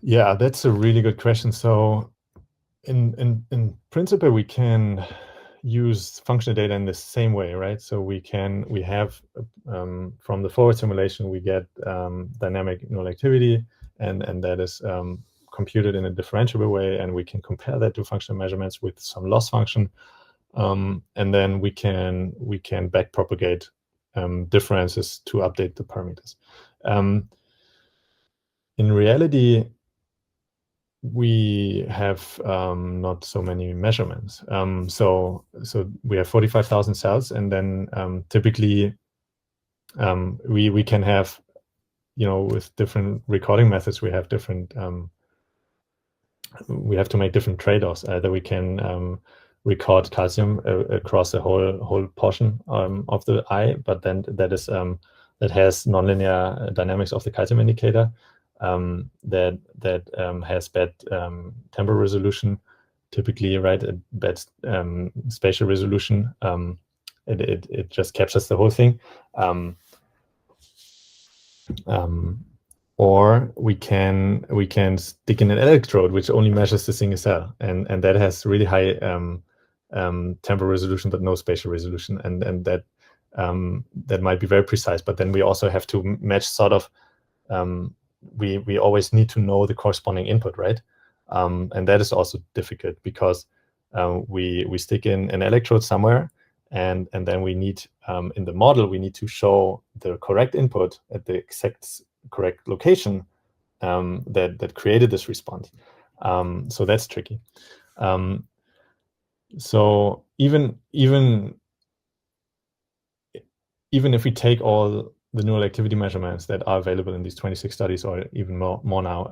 [SPEAKER 2] Yeah, that's a really good question. So in principle, we can use functional data in the same way, right? So we have from the forward simulation, we get dynamic neural activity, and that is computed in a differentiable way, and we can compare that to functional measurements with some loss function, and then we can backpropagate differences to update the parameters. In reality, we have not so many measurements. So we have 45,000 cells, and then typically we can have, you know, with different recording methods, we have different we have to make different trade-offs. Either we can record calcium across the whole portion of the eye, but then that has nonlinear dynamics of the calcium indicator. That has bad temporal resolution, typically, right? Bad spatial resolution. It just captures the whole thing. Or we can stick in an electrode which only measures the single cell, and that has really high temporal resolution but no spatial resolution, and that that might be very precise, but then we also have to match sort of, we always need to know the corresponding input, right? And that is also difficult because we stick in an electrode somewhere, and then we need, in the model, we need to show the correct input at the exact correct location that created this response. So that's tricky. So even if we take all the neural activity measurements that are available in these 26 studies, or even more now,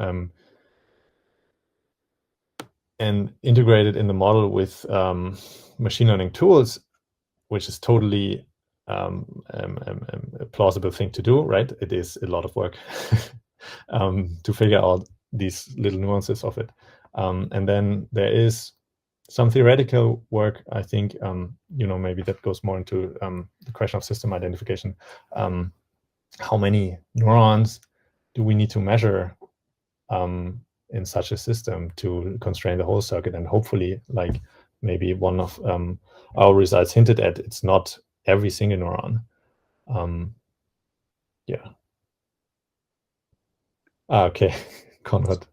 [SPEAKER 2] and integrate it in the model with machine learning tools, which is totally a plausible thing to do, right? It is a lot of work to figure out these little nuances of it. And then there is some theoretical work, I think, maybe that goes more into the question of system identification. How many neurons do we need to measure in such a system to constrain the whole circuit? And hopefully, like maybe one of our results hinted at, it's not every single neuron. Yeah. Okay, Konrad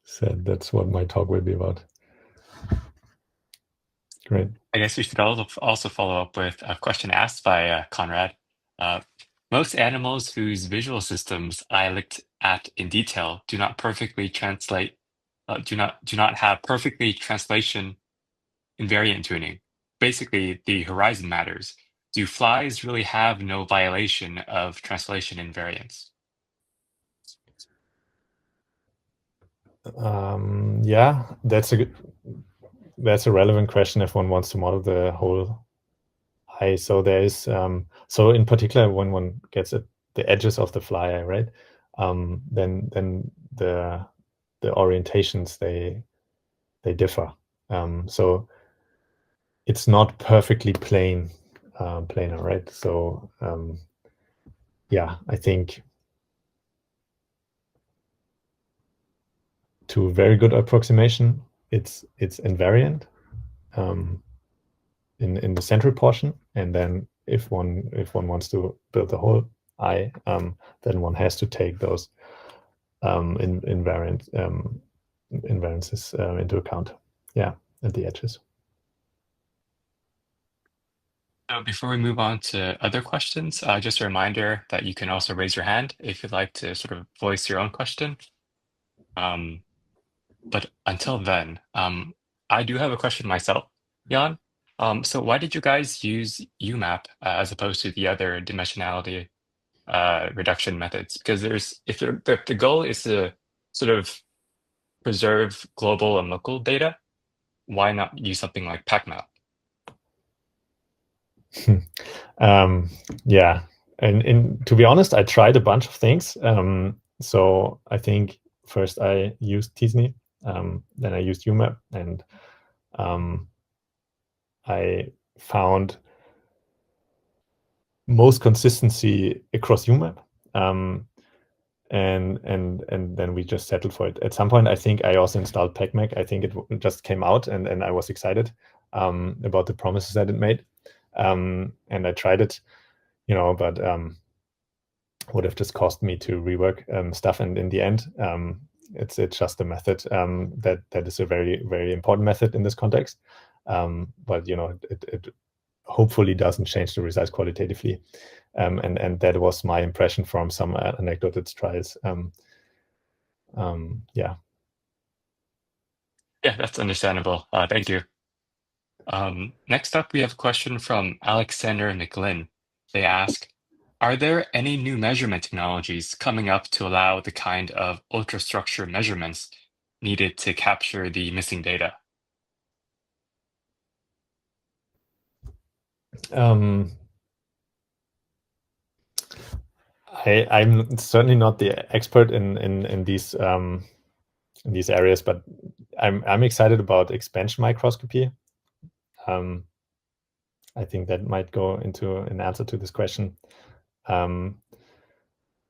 [SPEAKER 2] said that's what my talk will be about. Great.
[SPEAKER 1] I guess we should also follow up with a question asked by Conrad. Most animals whose visual systems I looked at in detail do not perfectly translate, do not have perfectly translation invariant tuning. Basically, the horizon matters. Do flies really have no violation of translation invariance?
[SPEAKER 2] Yeah, that's a relevant question if one wants to model the whole eye. So there is so in particular when one gets at the edges of the fly eye, right? Then the orientations they differ. So it's not perfectly planar, right? So yeah, I think to a very good approximation, it's invariant in the central portion, and then if one wants to build the whole eye, then one has to take those invariances into account. Yeah, at the edges.
[SPEAKER 1] So before we move on to other questions, just a reminder that you can also raise your hand if you'd like to sort of voice your own question. But until then, I do have a question myself, Jan. So why did you guys use UMAP as opposed to the other dimensionality reduction methods? Because if the goal is to sort of preserve global and local data, why not use something like PacMap?
[SPEAKER 2] Yeah, and to be honest, I tried a bunch of things. So I think first I used t-SNE, then I used UMAP, and I found most consistency across UMAP. And then we just settled for it. At some point, I think I also installed PacMap. I think it just came out, and I was excited about the promises that it made. And I tried it, but would have just cost me to rework stuff. And in the end, it's just a method that is a very, very important method in this context. But it hopefully doesn't change the results qualitatively. And that was my impression from some anecdotal trials. Yeah.
[SPEAKER 1] Yeah, that's understandable. Thank you. Next up, we have a question from Alexander McGlynn. They ask, are there any new measurement technologies coming up to allow the kind of ultrastructure measurements needed to capture the missing data?
[SPEAKER 2] I'm certainly not the expert in these areas, but I'm excited about expansion microscopy. I think that might go into an answer to this question. And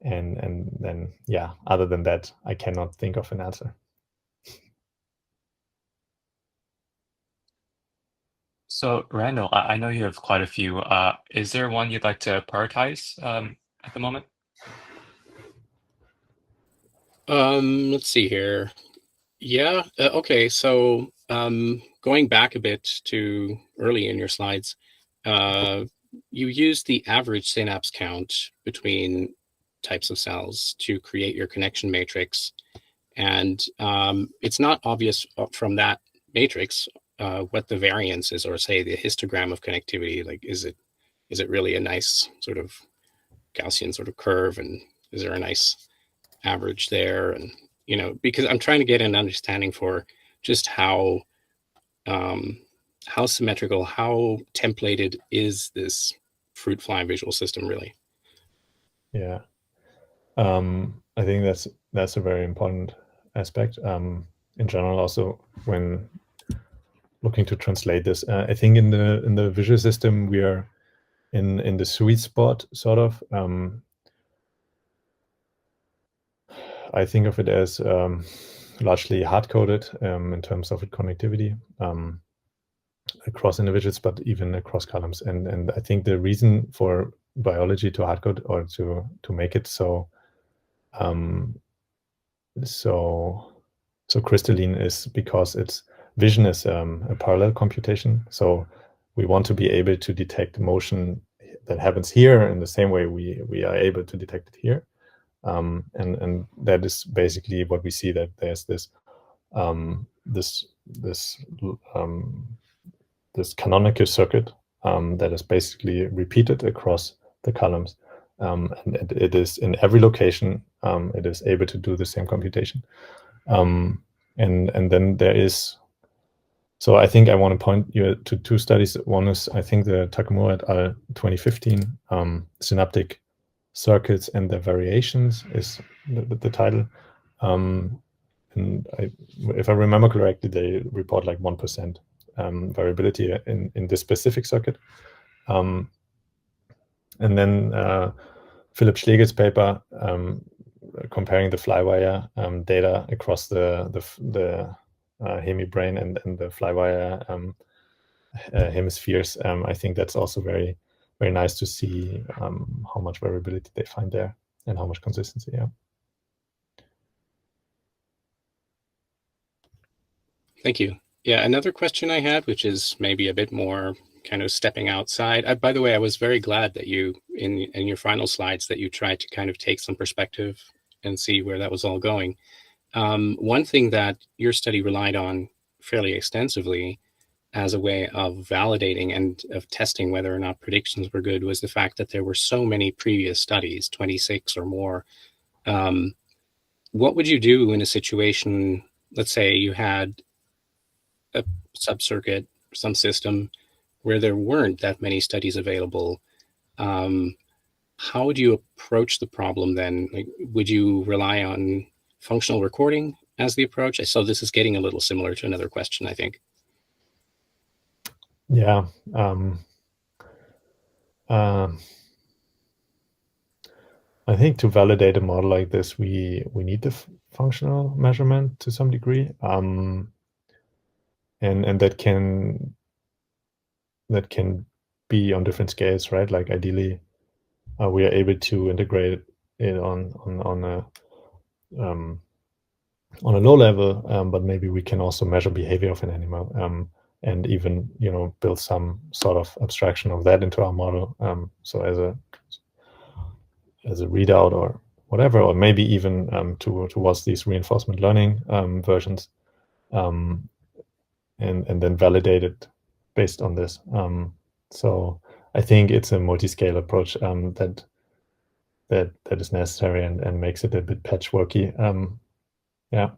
[SPEAKER 2] then, yeah, other than that, I cannot think of an answer.
[SPEAKER 1] So, Randall, I know you have quite a few. Is there one you'd like to prioritize at the moment?
[SPEAKER 5] Let's see here. Yeah. Okay. So going back a bit to early in your slides, you used the average synapse count between types of cells to create your connection matrix. And it's not obvious from that matrix what the variance is, or say the histogram of connectivity. Like, is it really a nice sort of Gaussian sort of curve, and is there a nice average there? And because I'm trying to get an understanding for just how symmetrical, how templated is this fruit fly visual system really?
[SPEAKER 2] Yeah, I think that's a very important aspect. In general, also when looking to translate this, I think in the visual system we are in the sweet spot, sort of. I think of it as largely hard-coded in terms of its connectivity across individuals, but even across columns. And I think the reason for biology to hard-code, or to make it so crystalline, is because its vision is a parallel computation. So we want to be able to detect motion that happens here in the same way we are able to detect it here. And that is basically what we see, that there's this canonical circuit that is basically repeated across the columns, and it is in every location. It is able to do the same computation, and then there is. So I think I want to point you to two studies. One is, I think, the Takamura et al. 2015 synaptic circuits and their variations is the title. And if I remember correctly, they report like 1% variability in this specific circuit. And then Philip Schlegel's paper comparing the flywire data across the hemibrain and the flywire hemispheres. I think that's also very, very nice to see how much variability they find there and how much consistency. Yeah.
[SPEAKER 5] Thank you. Yeah, another question I had, which is maybe a bit more kind of stepping outside. By the way, I was very glad that you, in your final slides, that you tried to kind of take some perspective and see where that was all going. One thing that your study relied on fairly extensively as a way of validating and of testing whether or not predictions were good was the fact that there were so many previous studies, 26 or more. What would you do in a situation, let's say you had a subcircuit, some system where there weren't that many studies available? How would you approach the problem then? Like, would you rely on functional recording as the approach? So this is getting a little similar to another question, I think.
[SPEAKER 2] Yeah. I think to validate a model like this, we need the functional measurement to some degree, and that can be on different scales, right? Like ideally, we are able to integrate it on a low level, but maybe we can also measure behavior of an animal, and even build some sort of abstraction of that into our model. So as a readout or whatever, or maybe even towards these reinforcement learning versions, and then validate it based on this. So I think it's a multi-scale approach that is necessary and makes it a bit patchworky. Yeah.